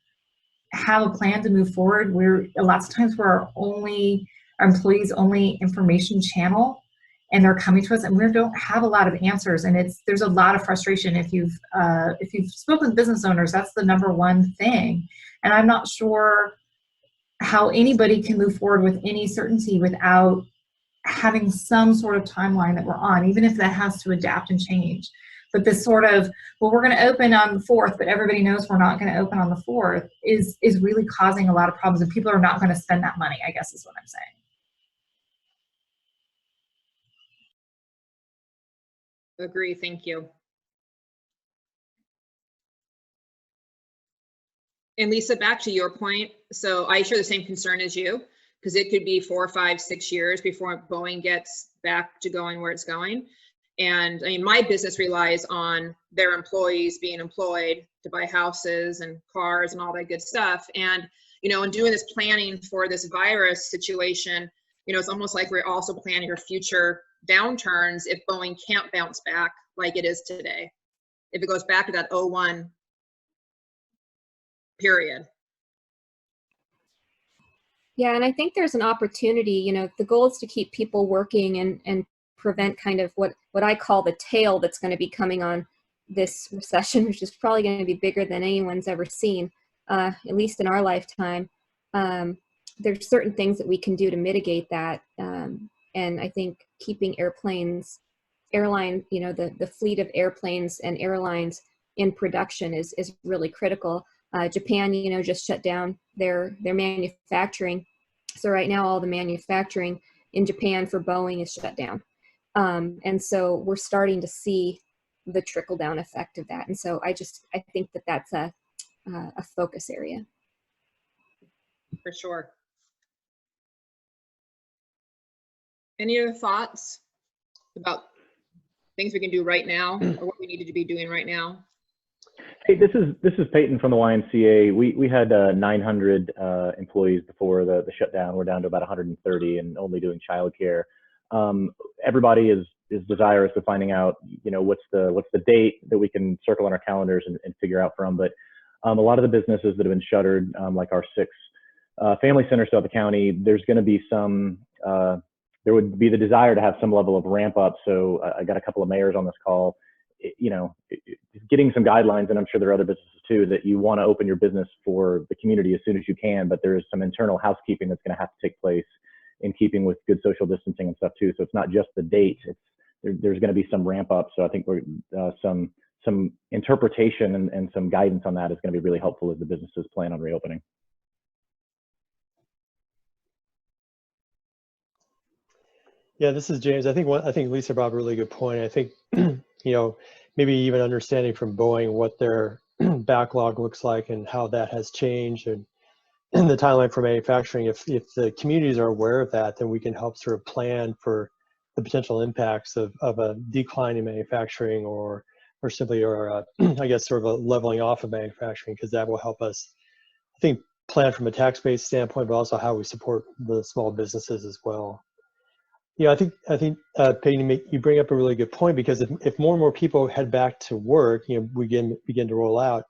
have a plan to move forward. Lots of times we're our employees' only information channel. and they're coming to us, and we don't have a lot of answers. And there's a lot of frustration. If you've spoken with business owners, that's the number one thing. And I'm not sure how anybody can move forward with any certainty without having some sort of timeline that we're on, even if that has to adapt and change. But this sort of, well, we're going to open on the 4th, but everybody knows we're not going to open on the 4th is really causing a lot of problems, and people are not going to spend that money, I guess is what I'm saying. Agree, thank you. And Lisa, back to your point. So I share the same concern as you, because it could be 4, 5, 6 years before Boeing gets back to going where it's going. And I mean, my business relies on their employees being employed to buy houses and cars and all that good stuff. And, you know, in doing this planning for this virus situation, you know, it's almost like we're also planning for future downturns if Boeing can't bounce back like it is today. If it goes back to that 01 period. Yeah, and I think there's an opportunity, you know, the goal is to keep people working and prevent kind of what I call the tail that's going to be coming on this recession, which is probably going to be bigger than anyone's ever seen, at least in our lifetime. There's certain things that we can do to mitigate that. And I think keeping airline, you know, the fleet of airplanes and airlines in production is really critical. Japan, you know, just shut down their manufacturing. So right now, all the manufacturing in Japan for Boeing is shut down. And so we're starting to see the trickle down effect of that. And so I think that that's a focus area. For sure. Any other thoughts about things we can do right now or what we need to be doing right now? Hey, this is Peyton from the YMCA. We had 900 employees before the shutdown. We're down to about 130 and only doing childcare. Everybody is desirous of finding out, you know, what's the date that we can circle on our calendars and figure out from. But a lot of the businesses that have been shuttered, like our 6 family centers throughout the county, there's going to be some. There would be the desire to have some level of ramp up. So I got a couple of mayors on this call. Getting some guidelines, and I'm sure there are other businesses too, that you want to open your business for the community as soon as you can, but there is some internal housekeeping that's going to have to take place in keeping with good social distancing and stuff too. So it's not just the date; there's going to be some ramp up. So I think we're some interpretation and some guidance on that is going to be really helpful as the businesses plan on reopening. Yeah, this is James. I think Lisa brought up a really good point. I think, you know, maybe even understanding from Boeing what their backlog looks like and how that has changed and the timeline for manufacturing. If the communities are aware of that, then we can help sort of plan for the potential impacts of a decline in manufacturing or simply, I guess, sort of a leveling off of manufacturing, because that will help us, I think, plan from a tax-based standpoint, but also how we support the small businesses as well. Yeah, I think Peyton, you bring up a really good point, because if more and more people head back to work, you know, we begin to roll out.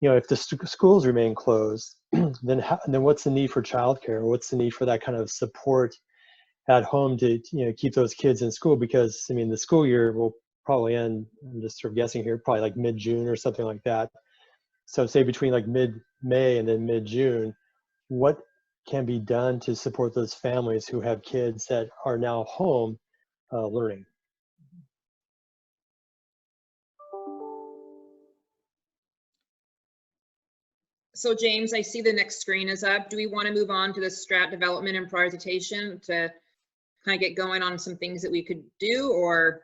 You know, if the schools remain closed, then what's the need for childcare? What's the need for that kind of support at home to, you know, keep those kids in school? Because I mean, the school year will probably end, I'm just sort of guessing here, probably like mid-June or something like that. So say between like mid-May and then mid-June, what can be done to support those families who have kids that are now home learning? So James, I see the next screen is up. Do we want to move on to the strat development and prioritization to kind of get going on some things that we could do, or?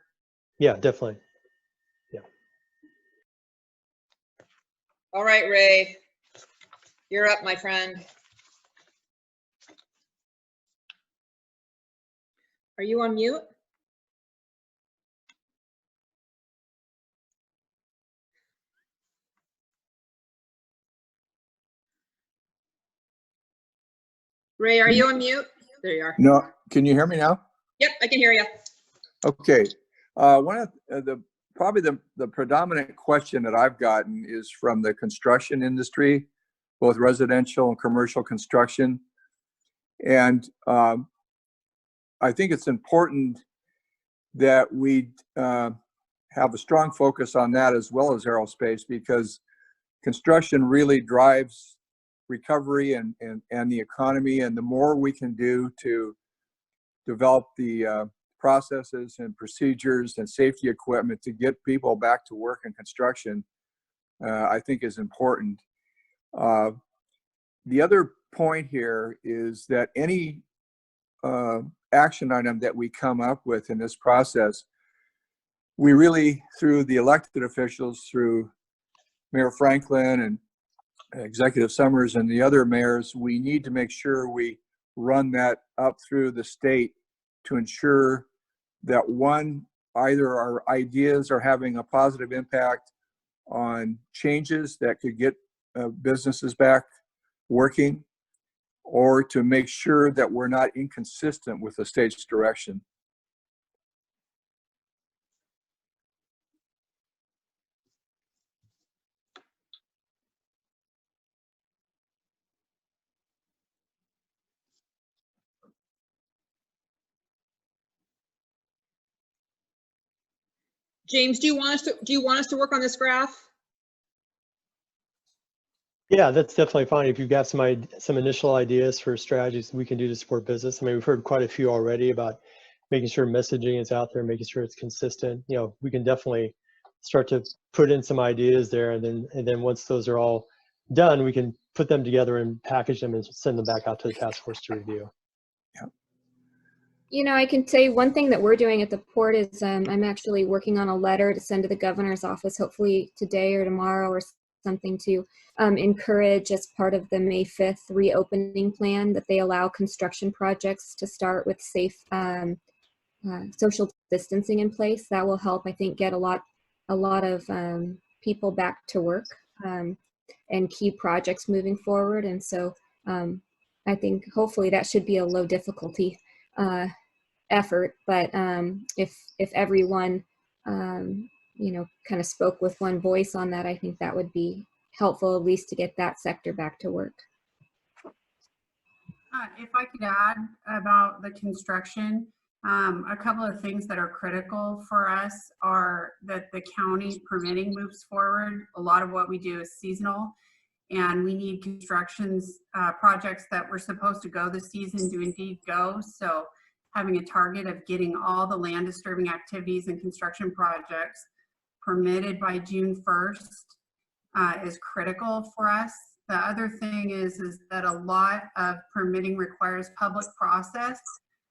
Yeah, definitely. Yeah. All right, Ray, you're up, my friend. Are you on mute? Ray, are you on mute? There you are. No, can you hear me now? Yep, I can hear you. Okay. One of probably the predominant question that I've gotten is from the construction industry, both residential and commercial construction. And I think it's important that we have a strong focus on that as well as aerospace, because construction really drives recovery and the economy. And the more we can do to develop the processes and procedures and safety equipment to get people back to work in construction, I think is important. The other point here is that any action item that we come up with in this process, we really, through the elected officials, through Mayor Franklin and Executive Summers and the other mayors, we need to make sure we run that up through the state to ensure that, one, either our ideas are having a positive impact on changes that could get businesses back working, or to make sure that we're not inconsistent with the state's direction. James, do you want us to work on this graph? Yeah, that's definitely fine. If you've got some initial ideas for strategies we can do to support business. I mean, we've heard quite a few already about making sure messaging is out there, making sure it's consistent. You know, we can definitely start to put in some ideas there, and then once those are all done, we can put them together and package them and send them back out to the task force to review. Yeah. You know, I can say one thing that we're doing at the port is I'm actually working on a letter to send to the governor's office, hopefully today or tomorrow or something, to encourage, as part of the May 5th reopening plan, that they allow construction projects to start with safe social distancing in place. That will help, I think, get a lot of people back to work and key projects moving forward. And so I think hopefully that should be a low difficulty effort. But if everyone you know, kind of spoke with one voice on that, I think that would be helpful, at least to get that sector back to work. If I could add about the construction, a couple of things that are critical for us are that the county permitting moves forward. A lot of what we do is seasonal, and we need constructions projects that were supposed to go this season to indeed go. So having a target of getting all the land disturbing activities and construction projects permitted by June 1st is critical for us. The other thing is that a lot of permitting requires public process,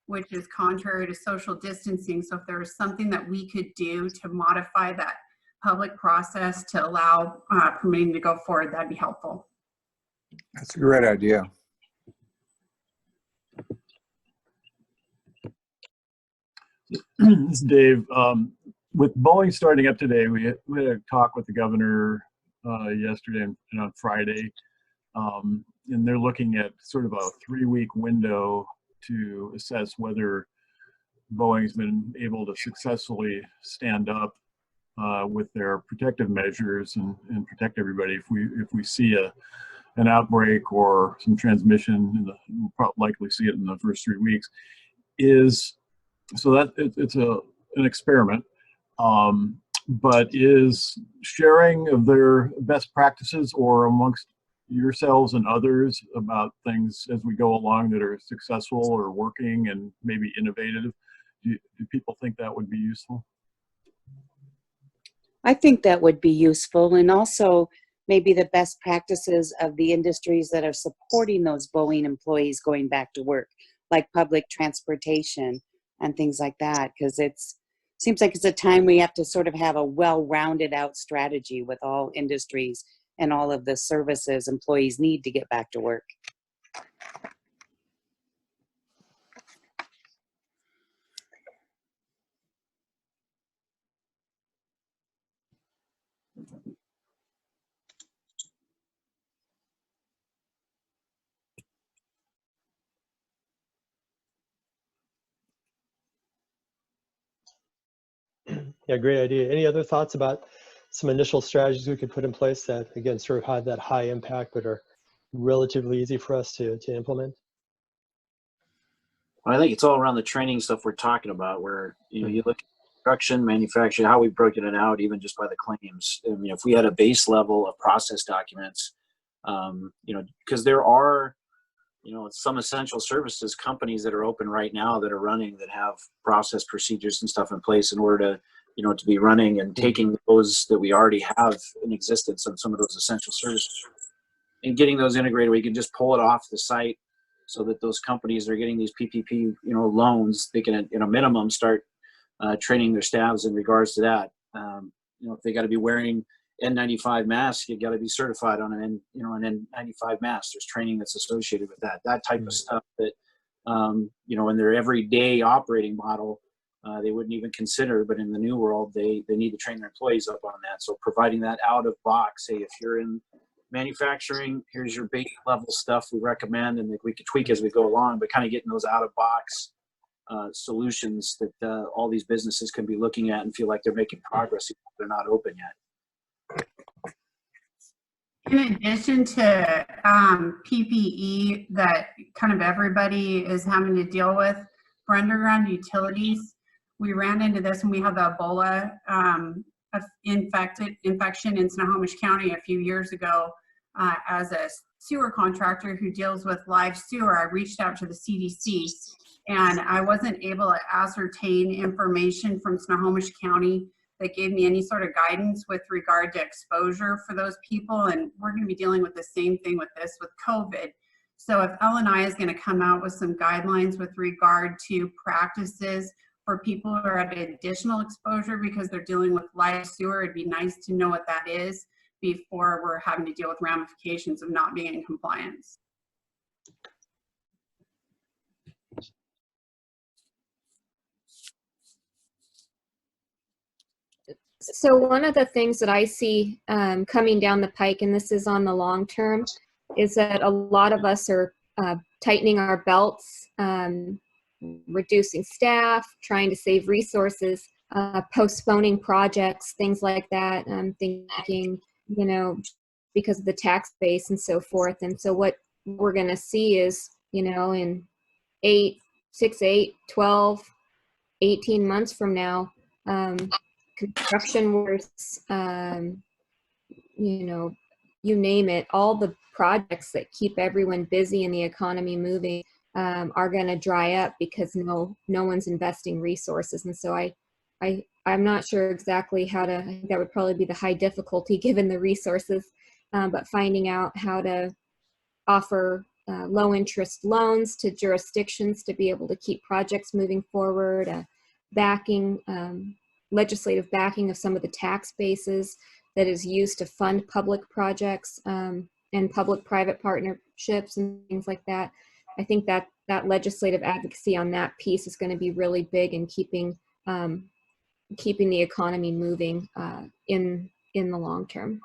which is contrary to social distancing. So if there is something that we could do to modify that public process to allow permitting to go forward, that'd be helpful. That's a great idea. This is Dave. With Boeing starting up today, we had a talk with the governor yesterday and on Friday, and they're looking at sort of a 3-week window to assess whether Boeing's been able to successfully stand up with their protective measures and protect everybody. If we see an outbreak or some transmission, we'll probably likely see it in the first 3 weeks. So that it's an experiment. But is sharing of their best practices or amongst yourselves and others about things as we go along that are successful or working and maybe innovative, do people think that would be useful? I think that would be useful, and also maybe the best practices of the industries that are supporting those Boeing employees going back to work, like public transportation and things like that, because seems like it's a time we have to sort of have a well-rounded out strategy with all industries and all of the services employees need to get back to work. Yeah, great idea. Any other thoughts about some initial strategies we could put in place that, again, sort of had that high impact but are relatively easy for us to implement? Well, I think it's all around the training stuff we're talking about, where you look at construction, manufacturing, how we've broken it out, even just by the claims. I mean, if we had a base level of process documents, you know, because there are, you know, some essential services companies that are open right now that are running, that have process procedures and stuff in place in order to, you know, to be running, and taking those that we already have in existence on some of those essential services and getting those integrated where you can just pull it off the site, so that those companies that are getting these PPP, you know, loans, they can, in a minimum, start training their staffs in regards to that. You know, if they got to be wearing N95 masks, you got to be certified on an N95 mask. There's training that's associated with that. That type of stuff that, you know, in their everyday operating model, they wouldn't even consider, but in the new world, they need to train their employees up on that. So providing that out of box, say if you're in manufacturing, here's your base level stuff we recommend, and we can tweak as we go along, but kind of getting those out of box solutions that all these businesses can be looking at and feel like they're making progress even if they're not open yet. In addition to PPE that kind of everybody is having to deal with for underground utilities, we ran into this when we had the Ebola infection in Snohomish County a few years ago. As a sewer contractor who deals with live sewer, I reached out to the CDC, and I wasn't able to ascertain information from Snohomish County that gave me any sort of guidance with regard to exposure for those people. And we're going to be dealing with the same thing with this, with COVID. So if LNI is going to come out with some guidelines with regard to practices for people who are at additional exposure because they're dealing with live sewer, it'd be nice to know what that is before we're having to deal with ramifications of not being in compliance. So one of the things that I see coming down the pike, and this is on the long term, is that a lot of us are tightening our belts, reducing staff, trying to save resources, postponing projects, things like that. I'm thinking, you know, because of the tax base and so forth. And so what we're going to see is, you know, in 6, 8, 12, 18 months from now, construction works, you know, you name it, all the projects that keep everyone busy and the economy moving are going to dry up because no one's investing resources. And so I'm not sure exactly how to, I think that would probably be the high difficulty given the resources, but finding out how to offer low interest loans to jurisdictions to be able to keep projects moving forward, backing, legislative backing of some of the tax bases that is used to fund public projects and public-private partnerships and things like that. I think that legislative advocacy on that piece is going to be really big in keeping the economy moving in the long term.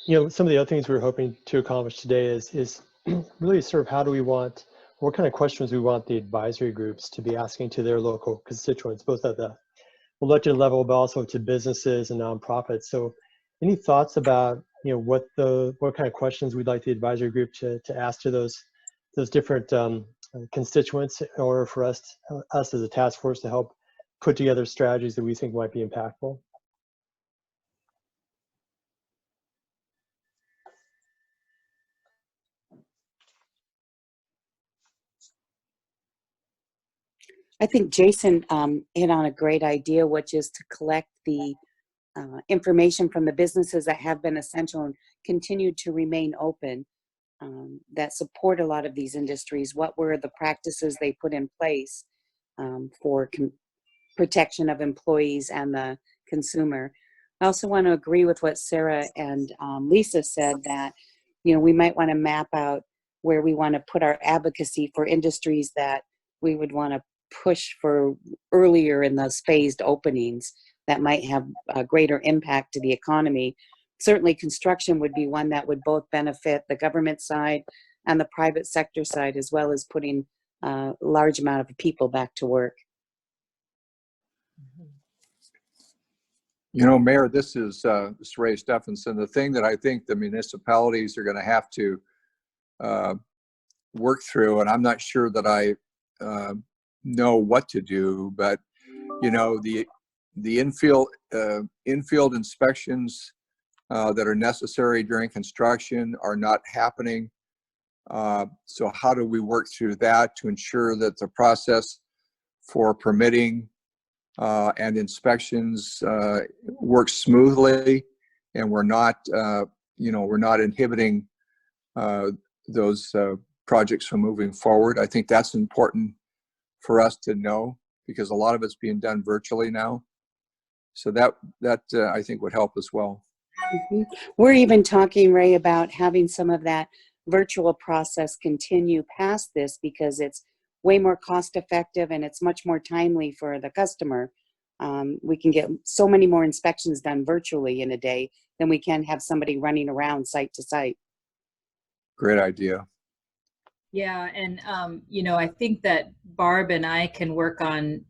You know, some of the other things we're hoping to accomplish today is really sort of how do we want, what kind of questions we want the advisory groups to be asking to their local constituents, both at the elected level, but also to businesses and nonprofits. So any thoughts about, you know, what kind of questions we'd like the advisory group to ask to those different constituents in order for us as a task force to help put together strategies that we think might be impactful? I think Jason hit on a great idea, which is to collect the information from the businesses that have been essential and continue to remain open, that support a lot of these industries. What were the practices they put in place for protection of employees and the consumer? I also want to agree with what Sarah and Lisa said, that, you know, we might want to map out where we want to put our advocacy for industries that we would want to push for earlier in those phased openings that might have a greater impact to the economy. Certainly construction would be one that would both benefit the government side and the private sector side, as well as putting a large amount of people back to work. You know, Mayor, this is Ray Stephenson. The thing that I think the municipalities are going to have to work through, and I'm not sure that I know what to do. But you know, the infield inspections that are necessary during construction are not happening. So how do we work through that to ensure that the process for permitting and inspections works smoothly, and we're not, we're not inhibiting those projects from moving forward? I think that's important for us to know, because a lot of it's being done virtually now. So that I think would help as well. We're even talking, Ray, about having some of that virtual process continue past this, because it's way more cost effective and it's much more timely for the customer. We can get so many more inspections done virtually in a day than we can have somebody running around site to site. Great idea. Yeah, and I think that Barb and I can work on,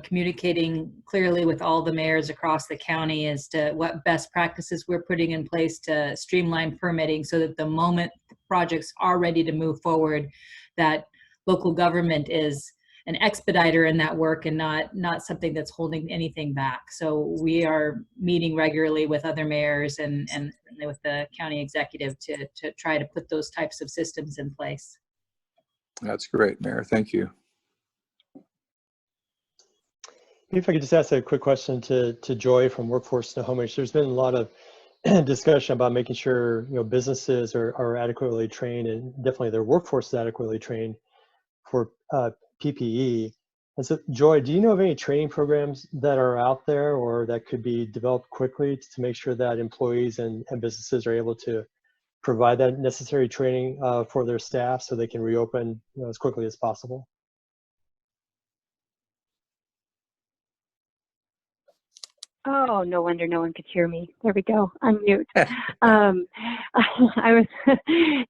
communicating clearly with all the mayors across the county as to what best practices we're putting in place to streamline permitting, so that the moment projects are ready to move forward, that local government is an expediter in that work and not something that's holding anything back. So we are meeting regularly with other mayors and with the county executive to try to put those types of systems in place. That's great, Mayor. Thank you. If I could just ask a quick question to Joy from Workforce Snohomish. There's been a lot of discussion about making sure businesses are adequately trained, and definitely their workforce is adequately trained for PPE. And so, Joy, do you know of any training programs that are out there or that could be developed quickly to make sure that employees and businesses are able to provide that necessary training for their staff so they can reopen as quickly as possible? Oh, no wonder no one could hear me. There we go. Unmute. I was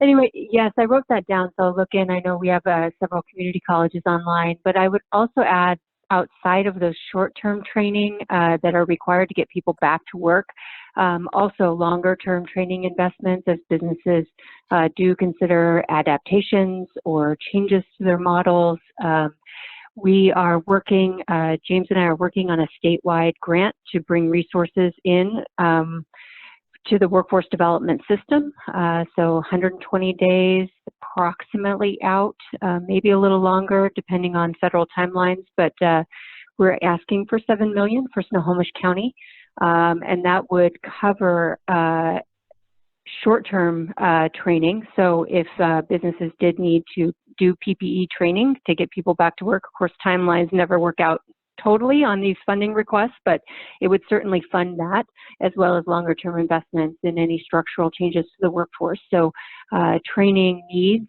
anyway. Yes, I wrote that down. So I'll look in. I know we have several community colleges online, but I would also add, outside of those short-term training that are required to get people back to work, also longer-term training investments as businesses do consider adaptations or changes to their models. We are working, James and I are working on a statewide grant to bring resources in to the workforce development system. So 120 days approximately out, maybe a little longer depending on federal timelines, but we're asking for $7 million for Snohomish County, and that would cover short-term training. So if businesses did need to do PPE training to get people back to work, of course, timelines never work out totally on these funding requests, but it would certainly fund that, as well as longer-term investments in any structural changes to the workforce. So training needs,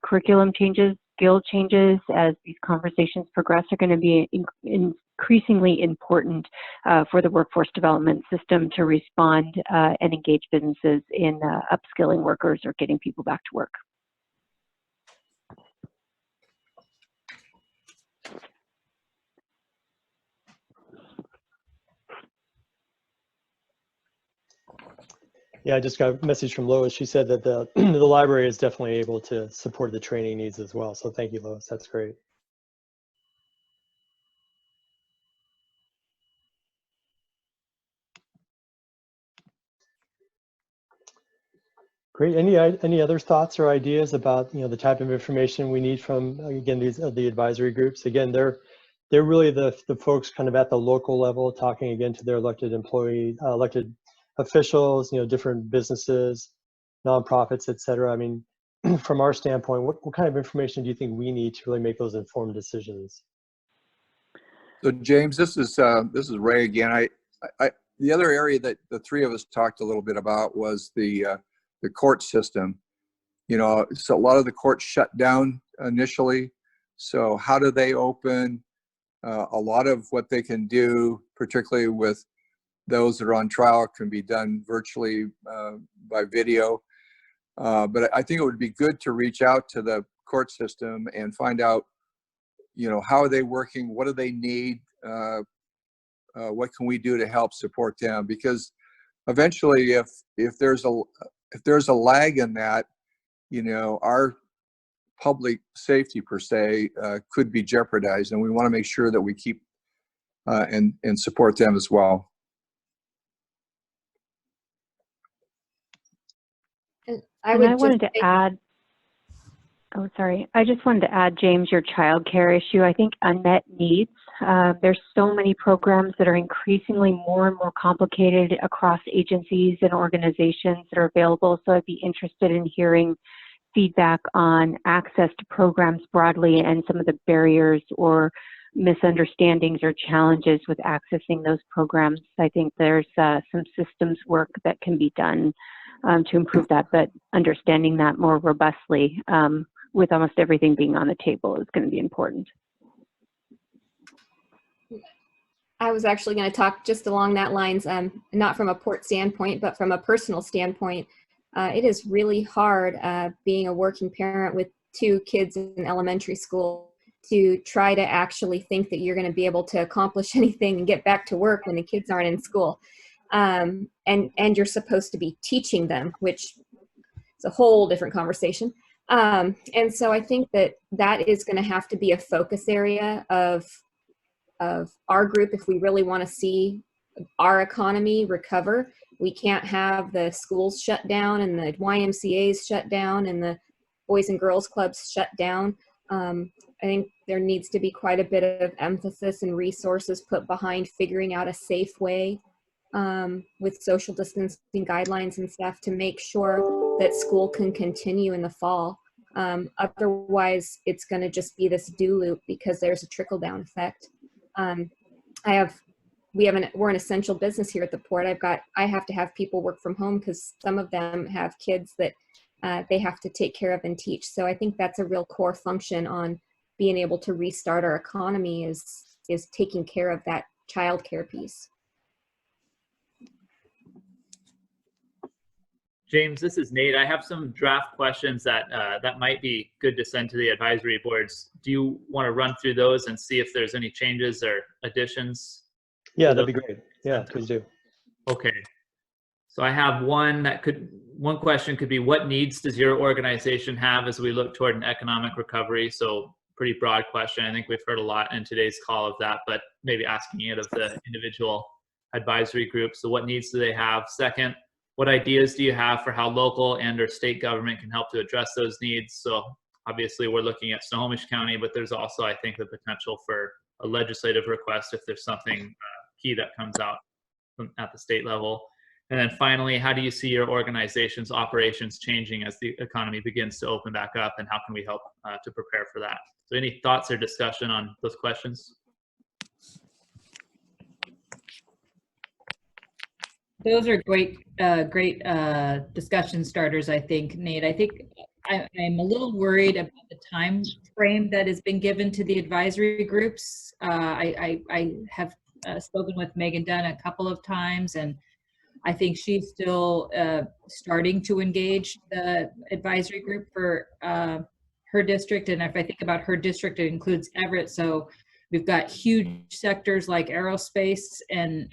curriculum changes, skill changes as these conversations progress are going to be increasingly important for the workforce development system to respond and engage businesses in upskilling workers or getting people back to work. Yeah, I just got a message from Lois. She said that the library is definitely able to support the training needs as well. So thank you, Lois. That's great. Great. Any other thoughts or ideas about the type of information we need from, again, the advisory groups? Again, they're really the folks kind of at the local level, talking again to their elected officials, different businesses, nonprofits, et cetera. I mean, from our standpoint, what kind of information do you think we need to really make those informed decisions? So James, this is Ray again. The other area that the three of us talked a little bit about was the court system. So a lot of the courts shut down initially. So how do they open? A lot of what they can do, particularly with those that are on trial, can be done virtually by video. But I think it would be good to reach out to the court system and find out, how are they working? What do they need? What can we do to help support them? Because eventually, if there's a lag in that, you know, our public safety per se could be jeopardized, and we want to make sure that we keep and support them as well. I wanted to add, oh, sorry. I just wanted to add, James, your child care issue. I think unmet needs. There's so many programs that are increasingly more and more complicated across agencies and organizations that are available. So I'd be interested in hearing feedback on access to programs broadly and some of the barriers or misunderstandings or challenges with accessing those programs. I think there's some systems work that can be done to improve that, but understanding that more robustly with almost everything being on the table is going to be important. I was actually going to talk just along that lines, not from a port standpoint, but from a personal standpoint. It is really hard being a working parent with 2 kids in elementary school to try to actually think that you're going to be able to accomplish anything and get back to work when the kids aren't in school. And you're supposed to be teaching them, which is a whole different conversation. And so I think that is going to have to be a focus area of our group if we really want to see our economy recover. We can't have the schools shut down and the YMCAs shut down and the Boys and Girls Clubs shut down. I think there needs to be quite a bit of emphasis and resources put behind figuring out a safe way with social distancing guidelines and stuff to make sure that school can continue in the fall. Otherwise, it's going to just be this do loop because there's a trickle-down effect. We're an essential business here at the port. I have to have people work from home because some of them have kids that they have to take care of and teach. So I think that's a real core function on being able to restart our economy is taking care of that childcare piece. James, this is Nate. I have some draft questions that might be good to send to the advisory boards. Do you want to run through those and see if there's any changes or additions? Yeah, that'd be great. Yeah, please do. Okay. So I have one question could be, what needs does your organization have as we look toward an economic recovery? So pretty broad question. I think we've heard a lot in today's call of that, but maybe asking it of the individual advisory groups. So what needs do they have? Second, what ideas do you have for how local and or state government can help to address those needs? So obviously we're looking at Snohomish County, but there's also, I think, the potential for a legislative request if there's something key that comes out at the state level. And then finally, how do you see your organization's operations changing as the economy begins to open back up, and how can we help to prepare for that? So any thoughts or discussion on those questions? Those are great discussion starters, I think, Nate. I think I'm a little worried about the time frame that has been given to the advisory groups. I have spoken with Megan Dunn a couple of times, and I think she's still starting to engage the advisory group for her district. And if I think about her district, it includes Everett. So we've got huge sectors like aerospace and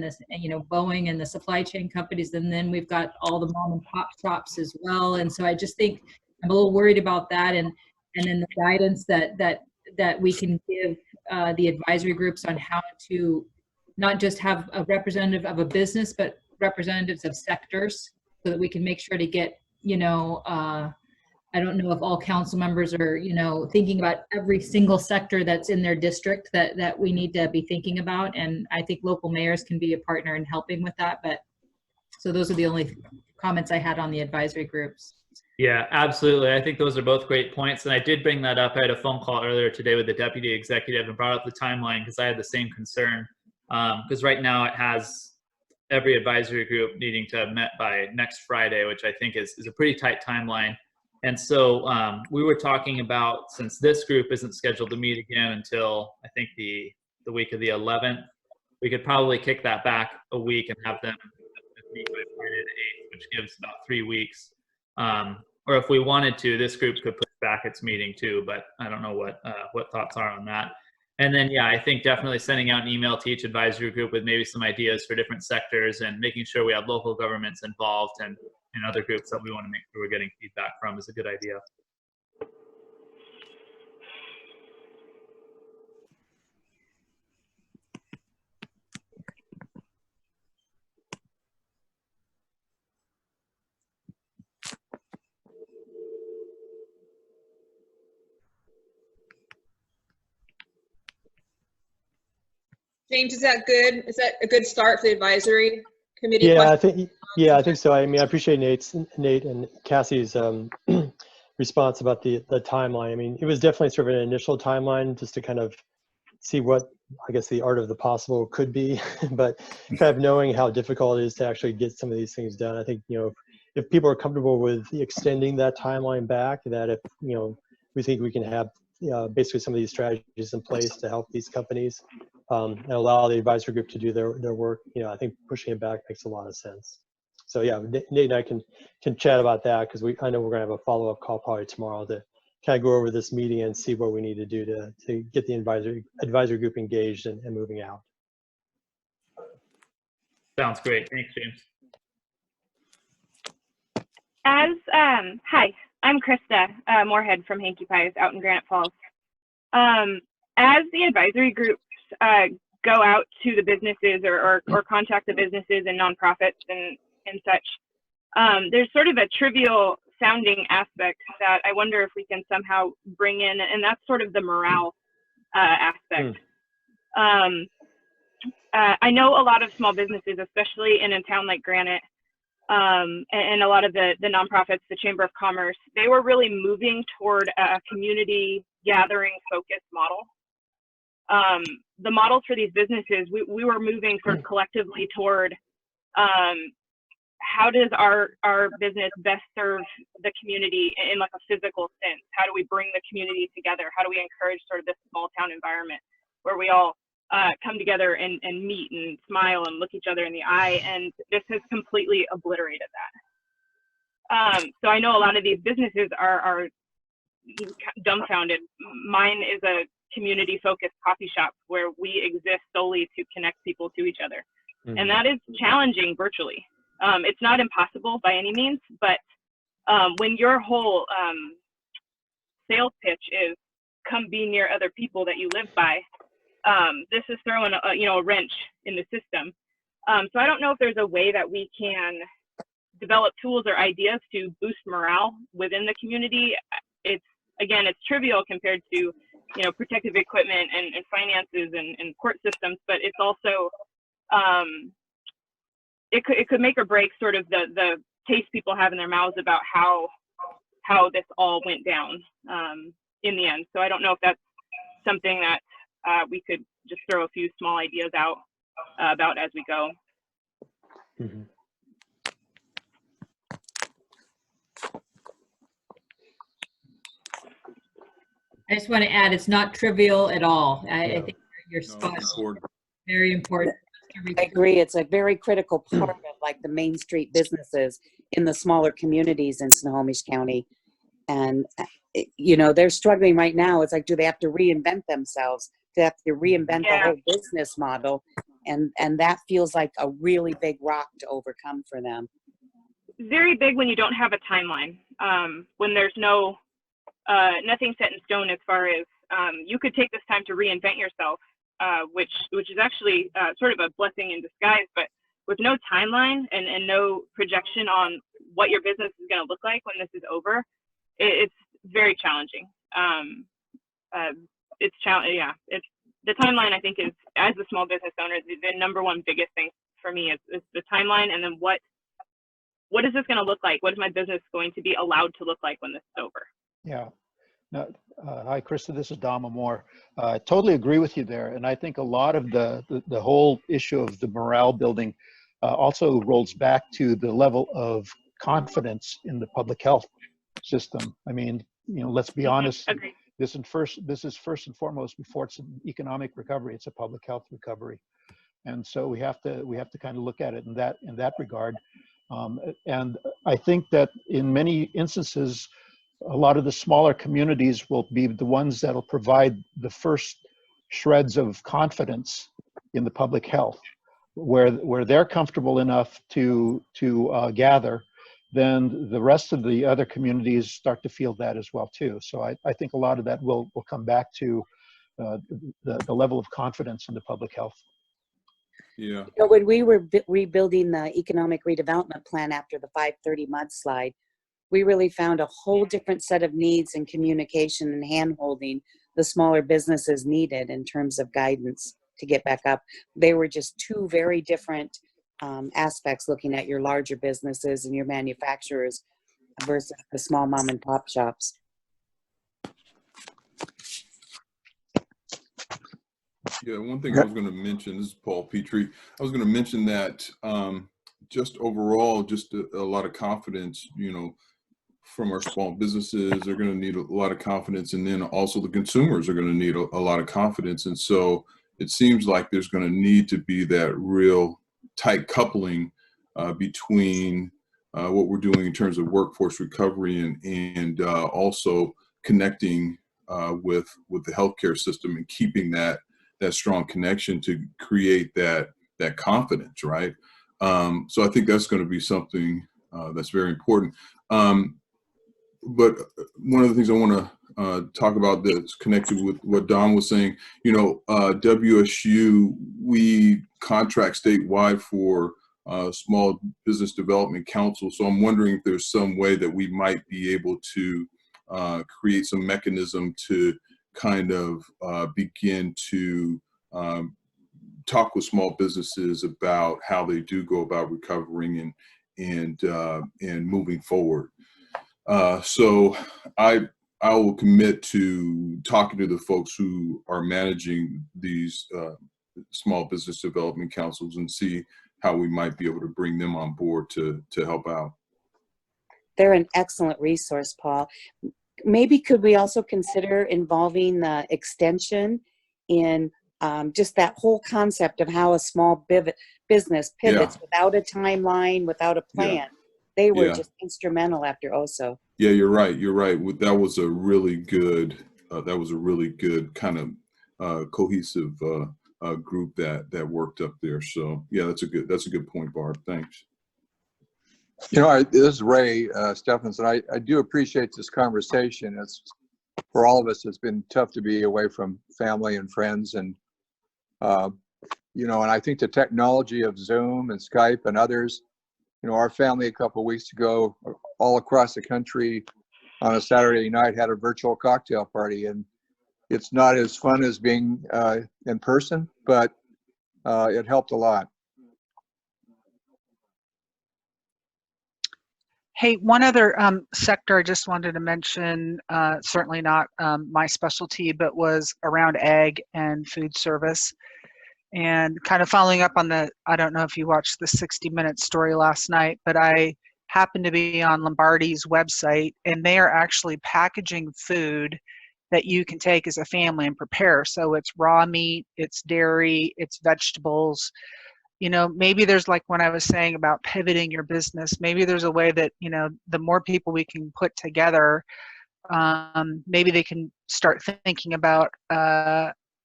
this, you know, Boeing and the supply chain companies. And then we've got all the mom and pop shops as well. And so I just think I'm a little worried about that. And then the guidance that we can give the advisory groups on how to not just have a representative of a business, but representatives of sectors, so that we can make sure to get, you know, I don't know if all council members are, you know, thinking about every single sector that's in their district that we need to be thinking about. And I think local mayors can be a partner in helping with that. But so those are the only comments I had on the advisory groups. Yeah, absolutely. I think those are both great points. And I did bring that up. I had a phone call earlier today with the deputy executive and brought up the timeline because I had the same concern. Because right now it has every advisory group needing to have met by next Friday, which I think is a pretty tight timeline. And so we were talking about, since this group isn't scheduled to meet again until I think the week of the 11th, we could probably kick that back a week and have them meet by Friday the 8th, which gives about 3 weeks. Or if we wanted to, this group could push back its meeting too, but I don't know what thoughts are on that. And then, yeah, I think definitely sending out an email to each advisory group with maybe some ideas for different sectors and making sure we have local governments involved and and other groups that we want to make sure we're getting feedback from is a good idea. James, is that good? Is that a good start for the advisory committee? Yeah, question? I think so. I mean, I appreciate Nate and Cassie's response about the timeline. I mean, it was definitely sort of an initial timeline just to kind of see what, I guess, the art of the possible could be, but kind of knowing how difficult it is to actually get some of these things done. I think, you know, if people are comfortable with extending that timeline back, that if, you know, we think we can have basically some of these strategies in place to help these companies and allow the advisory group to do their work, you know, I think pushing it back makes a lot of sense. So yeah, Nate and I can chat about that, because I know we're gonna have a follow-up call probably tomorrow to kind of go over this meeting and see what we need to do to get the advisory group engaged and moving out. Sounds great. Thanks, James. Hi, I'm Krista Moorhead from Hanky Pies out in Granite Falls. As the advisory groups go out to the businesses or contact the businesses and nonprofits and such, there's sort of a trivial sounding aspect that I wonder if we can somehow bring in, and that's sort of the morale aspect. I know a lot of small businesses, especially in a town like Granite, and a lot of the nonprofits, the Chamber of Commerce, they were really moving toward a community gathering focused model. The models for these businesses, we were moving sort of collectively toward how does our business best serve the community in like a physical sense? How do we bring the community together? How do we encourage sort of this small town environment where we all come together and meet and smile and look each other in the eye? And this has completely obliterated that. So I know a lot of these businesses are dumbfounded. Mine is a community focused coffee shop where we exist solely to connect people to each other. And that is challenging virtually. It's not impossible by any means, but when your whole sales pitch is come be near other people that you live by, this is throwing a wrench in the system. So I don't know if there's a way that we can develop tools or ideas to boost morale within the community. It's trivial compared to protective equipment and finances and court systems, but it's also it could make or break sort of the taste people have in their mouths about how this all went down in the end. So I don't know if that's something that we could just throw a few small ideas out about as we go. I just want to add, it's not trivial at all. I think you're spot on. Very important. I agree. It's a very critical part of like the Main Street businesses in the smaller communities in Snohomish County. And, they're struggling right now. It's like, do they have to reinvent themselves? They have to reinvent the whole business model. And that feels like a really big rock to overcome for them. Very big when you don't have a timeline, when there's nothing set in stone as far as you could take this time to reinvent yourself, which is actually sort of a blessing in disguise, but with no timeline and no projection on what your business is going to look like when this is over, it's very challenging. It's the timeline, I think, is, as a small business owner, the number one biggest thing for me is the timeline, and then what is this going to look like? What is my business going to be allowed to look like when this is over? Yeah. No, hi, Krista. This is Dama Moore. I totally agree with you there, and I think a lot of the whole issue of the morale building also rolls back to the level of confidence in the public health system. I mean, let's be honest. Agreed. This is first and foremost, before it's an economic recovery, it's a public health recovery, and so we have to kind of look at it in that regard. And I think that in many instances, a lot of the smaller communities will be the ones that'll provide the first shreds of confidence in the public health, where they're comfortable enough to gather, then the rest of the other communities start to feel that as well too. So I think a lot of that will come back to the level of confidence in the public health. Yeah. You know, when we were rebuilding the economic redevelopment plan after the 530 mudslide, we really found a whole different set of needs in communication and hand-holding the smaller businesses needed in terms of guidance to get back up. They were just two very different aspects, looking at your larger businesses and your manufacturers versus the small mom and pop shops. Yeah, one thing I was going to mention, this is Paul Petrie, I was going to mention that just overall, just a lot of confidence, you know, from our small businesses. They're going to need a lot of confidence, and then also the consumers are going to need a lot of confidence. And so it seems like there's going to need to be that real tight coupling between what we're doing in terms of workforce recovery and also connecting with the healthcare system and keeping that strong connection to create that confidence, right? So I think that's going to be something that's very important. But one of the things I want to talk about that's connected with what Don was saying, you know, WSU, we contract statewide for Small Business Development Council. So I'm wondering if there's some way that we might be able to create some mechanism to kind of begin to talk with small businesses about how they do go about recovering and moving forward. So I will commit to talking to the folks who are managing these small business development councils and see how we might be able to bring them on board to help out. They're an excellent resource, Paul. Maybe could we also consider involving the extension in just that whole concept of how a small business pivots without a timeline, without a plan. Yeah. They were just instrumental after OSO. Yeah, you're right. You're right. That was a really good kind of cohesive group that worked up there. So yeah, that's a good point, Barb. Thanks. You know, this is Ray Stephenson. I do appreciate this conversation. It's for all of us. It's been tough to be away from family and friends, and you know, and I think the technology of Zoom and Skype and others. You know, our family a couple of weeks ago, all across the country, on a Saturday night, had a virtual cocktail party, and it's not as fun as being in person, but it helped a lot. Hey, one other sector I just wanted to mention, certainly not my specialty, but was around ag and food service. And kind of following up on I don't know if you watched the 60-minute story last night, but I happened to be on Lombardi's website, and they are actually packaging food that you can take as a family and prepare. So it's raw meat, it's dairy, it's vegetables. You know, maybe there's, like when I was saying about pivoting your business, maybe there's a way that, you know, the more people we can put together, maybe they can start thinking about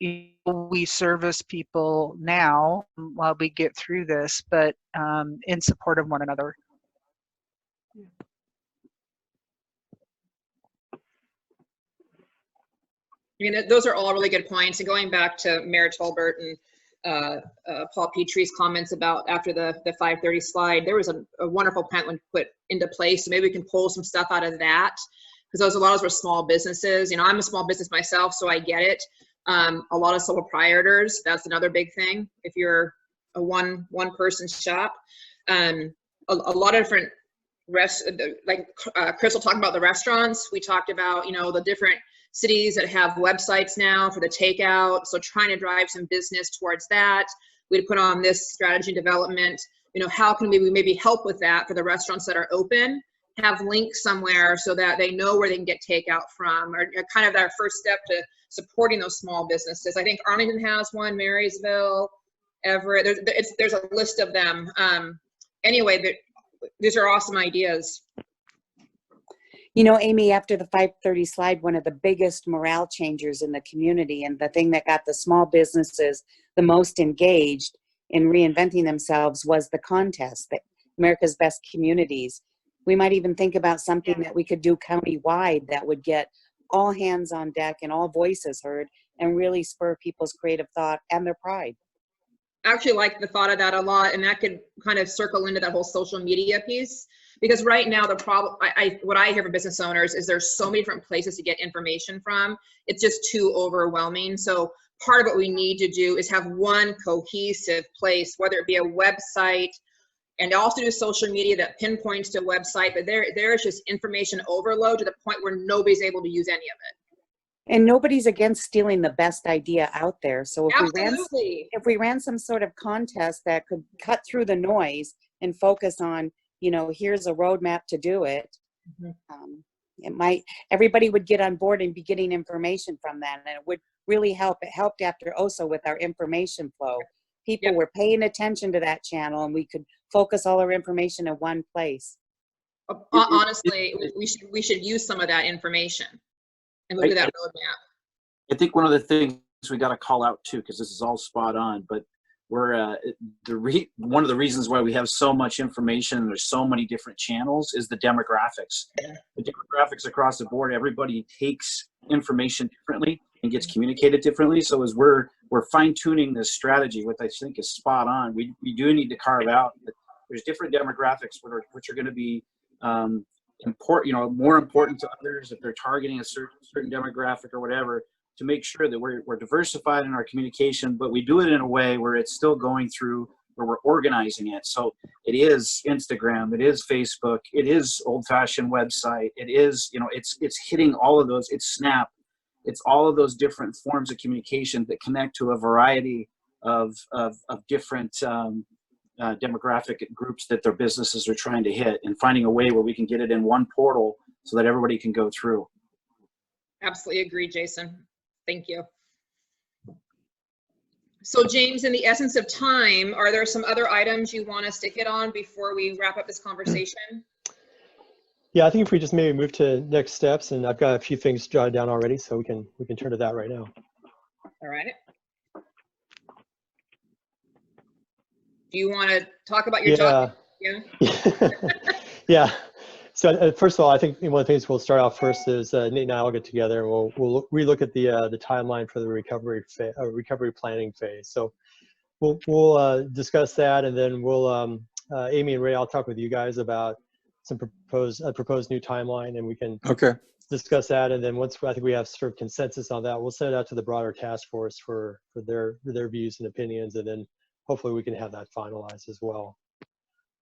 we service people now while we get through this, but in support of one another. I mean, those are all really good points. And going back to Mayor Tolbert and Paul Petrie's comments about after the 530 slide, there was a wonderful plan put into place. So maybe we can pull some stuff out of that, because a lot of those were small businesses. You know, I'm a small business myself, so I get it. A lot of sole proprietors, that's another big thing. If you're a one person shop, a lot of different like Crystal talked about the restaurants. We talked about, you know, the different cities that have websites now for the takeout. So trying to drive some business towards that. We'd put on this strategy development, you know, how can we maybe help with that for the restaurants that are open, have links somewhere so that they know where they can get takeout from, or kind of our first step to supporting those small businesses. I think Arlington has one, Marysville, Everett, there's a list of them. Anyway, these are awesome ideas. You know, Amy, after the 530 slide, one of the biggest morale changers in the community, and the thing that got the small businesses the most engaged in reinventing themselves, was the contest, that America's Best Communities. we might even think about something that we could do county-wide that would get all hands on deck and all voices heard and really spur people's creative thought and their pride. I actually like the thought of that a lot, and that could kind of circle into that whole social media piece, because right now the problem, what I hear from business owners is there's so many different places to get information from. It's just too overwhelming. So part of what we need to do is have one cohesive place, whether it be a website, and also do social media that pinpoints to a website, but there is just information overload to the point where nobody's able to use any of it. And nobody's against stealing the best idea out there. So if we ran some sort of contest that could cut through the noise and focus on, you know, here's a roadmap to do it, everybody would get on board and be getting information from that, and it would really help. It helped after OSA with our information flow. People were paying attention to that channel, and we could focus all our information in one place. Honestly, we should use some of that information and look at that roadmap. I think one of the things we got to call out too, because this is all spot on, but we're one of the reasons why we have so much information and there's so many different channels is the demographics. The demographics across the board, everybody takes information differently and gets communicated differently. So as we're fine tuning this strategy, what I think is spot on, we do need to carve out that there's different demographics which are going to be important, you know, more important to others if they're targeting a certain demographic or whatever, to make sure that we're diversified in our communication, but we do it in a way where it's still going through, where we're organizing it. So it is Instagram, it is Facebook, it is old-fashioned website, it is, you know, it's hitting all of those, it's Snap, it's all of those different forms of communication that connect to a variety of different demographic groups that their businesses are trying to hit, and finding a way where we can get it in one portal so that everybody can go through. Absolutely agree, Jason. Thank you. So James, in the essence of time, are there some other items you want us to hit on before we wrap up this conversation? Yeah, I think if we just maybe move to next steps, and I've got a few things jotted down already, so we can turn to that right now. All right. Do you want to talk about your job? Yeah. Yeah. So first of all, I think one of the things we'll start off first is Nate and I will get together and we'll relook at the timeline for the recovery planning phase. So we'll discuss that, and then we'll Amy and Ray, I'll talk with you guys about some proposed new timeline, and we can discuss that. And then once I think we have sort of consensus on that, we'll send it out to the broader task force for their views and opinions, and then hopefully we can have that finalized as well.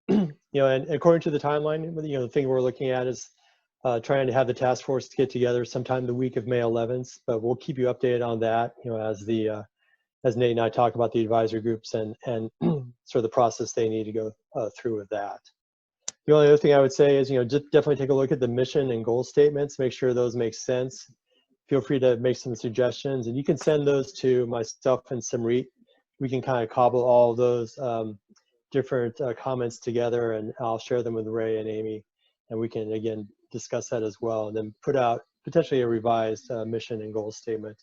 You know, and according to the timeline, you know, the thing we're looking at is trying to have the task force get together sometime the week of May 11th, but we'll keep you updated on that, you know, as Nate and I talk about the advisory groups and sort of the process they need to go through with that. The only other thing I would say is, you know, just definitely take a look at the mission and goal statements, make sure those make sense. Feel free to make some suggestions, and you can send those to myself and Simrit. We can kind of cobble all of those different comments together, and I'll share them with Ray and Amy, and we can again discuss that as well, and then put out potentially a revised mission and goal statement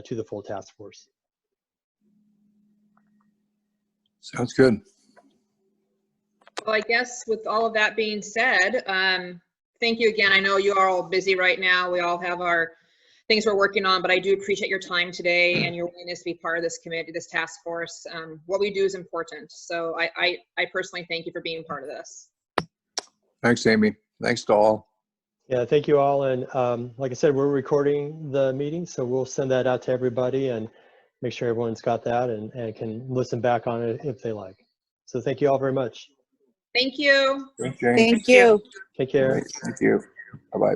to the full task force. Sounds good. Well, I guess with all of that being said, thank you again. I know you are all busy right now. We all have our things we're working on, but I do appreciate your time today and your willingness to be part of this committee, this task force. What we do is important. So I personally thank you for being part of this. Thanks, Amy. Thanks to all. Yeah, thank you all. And like I said, we're recording the meeting, so we'll send that out to everybody and make sure everyone's got that and can listen back on it if they like. So thank you all very much. Thank you. Thanks, James. Thank you. Take care. Thank you. Bye-bye.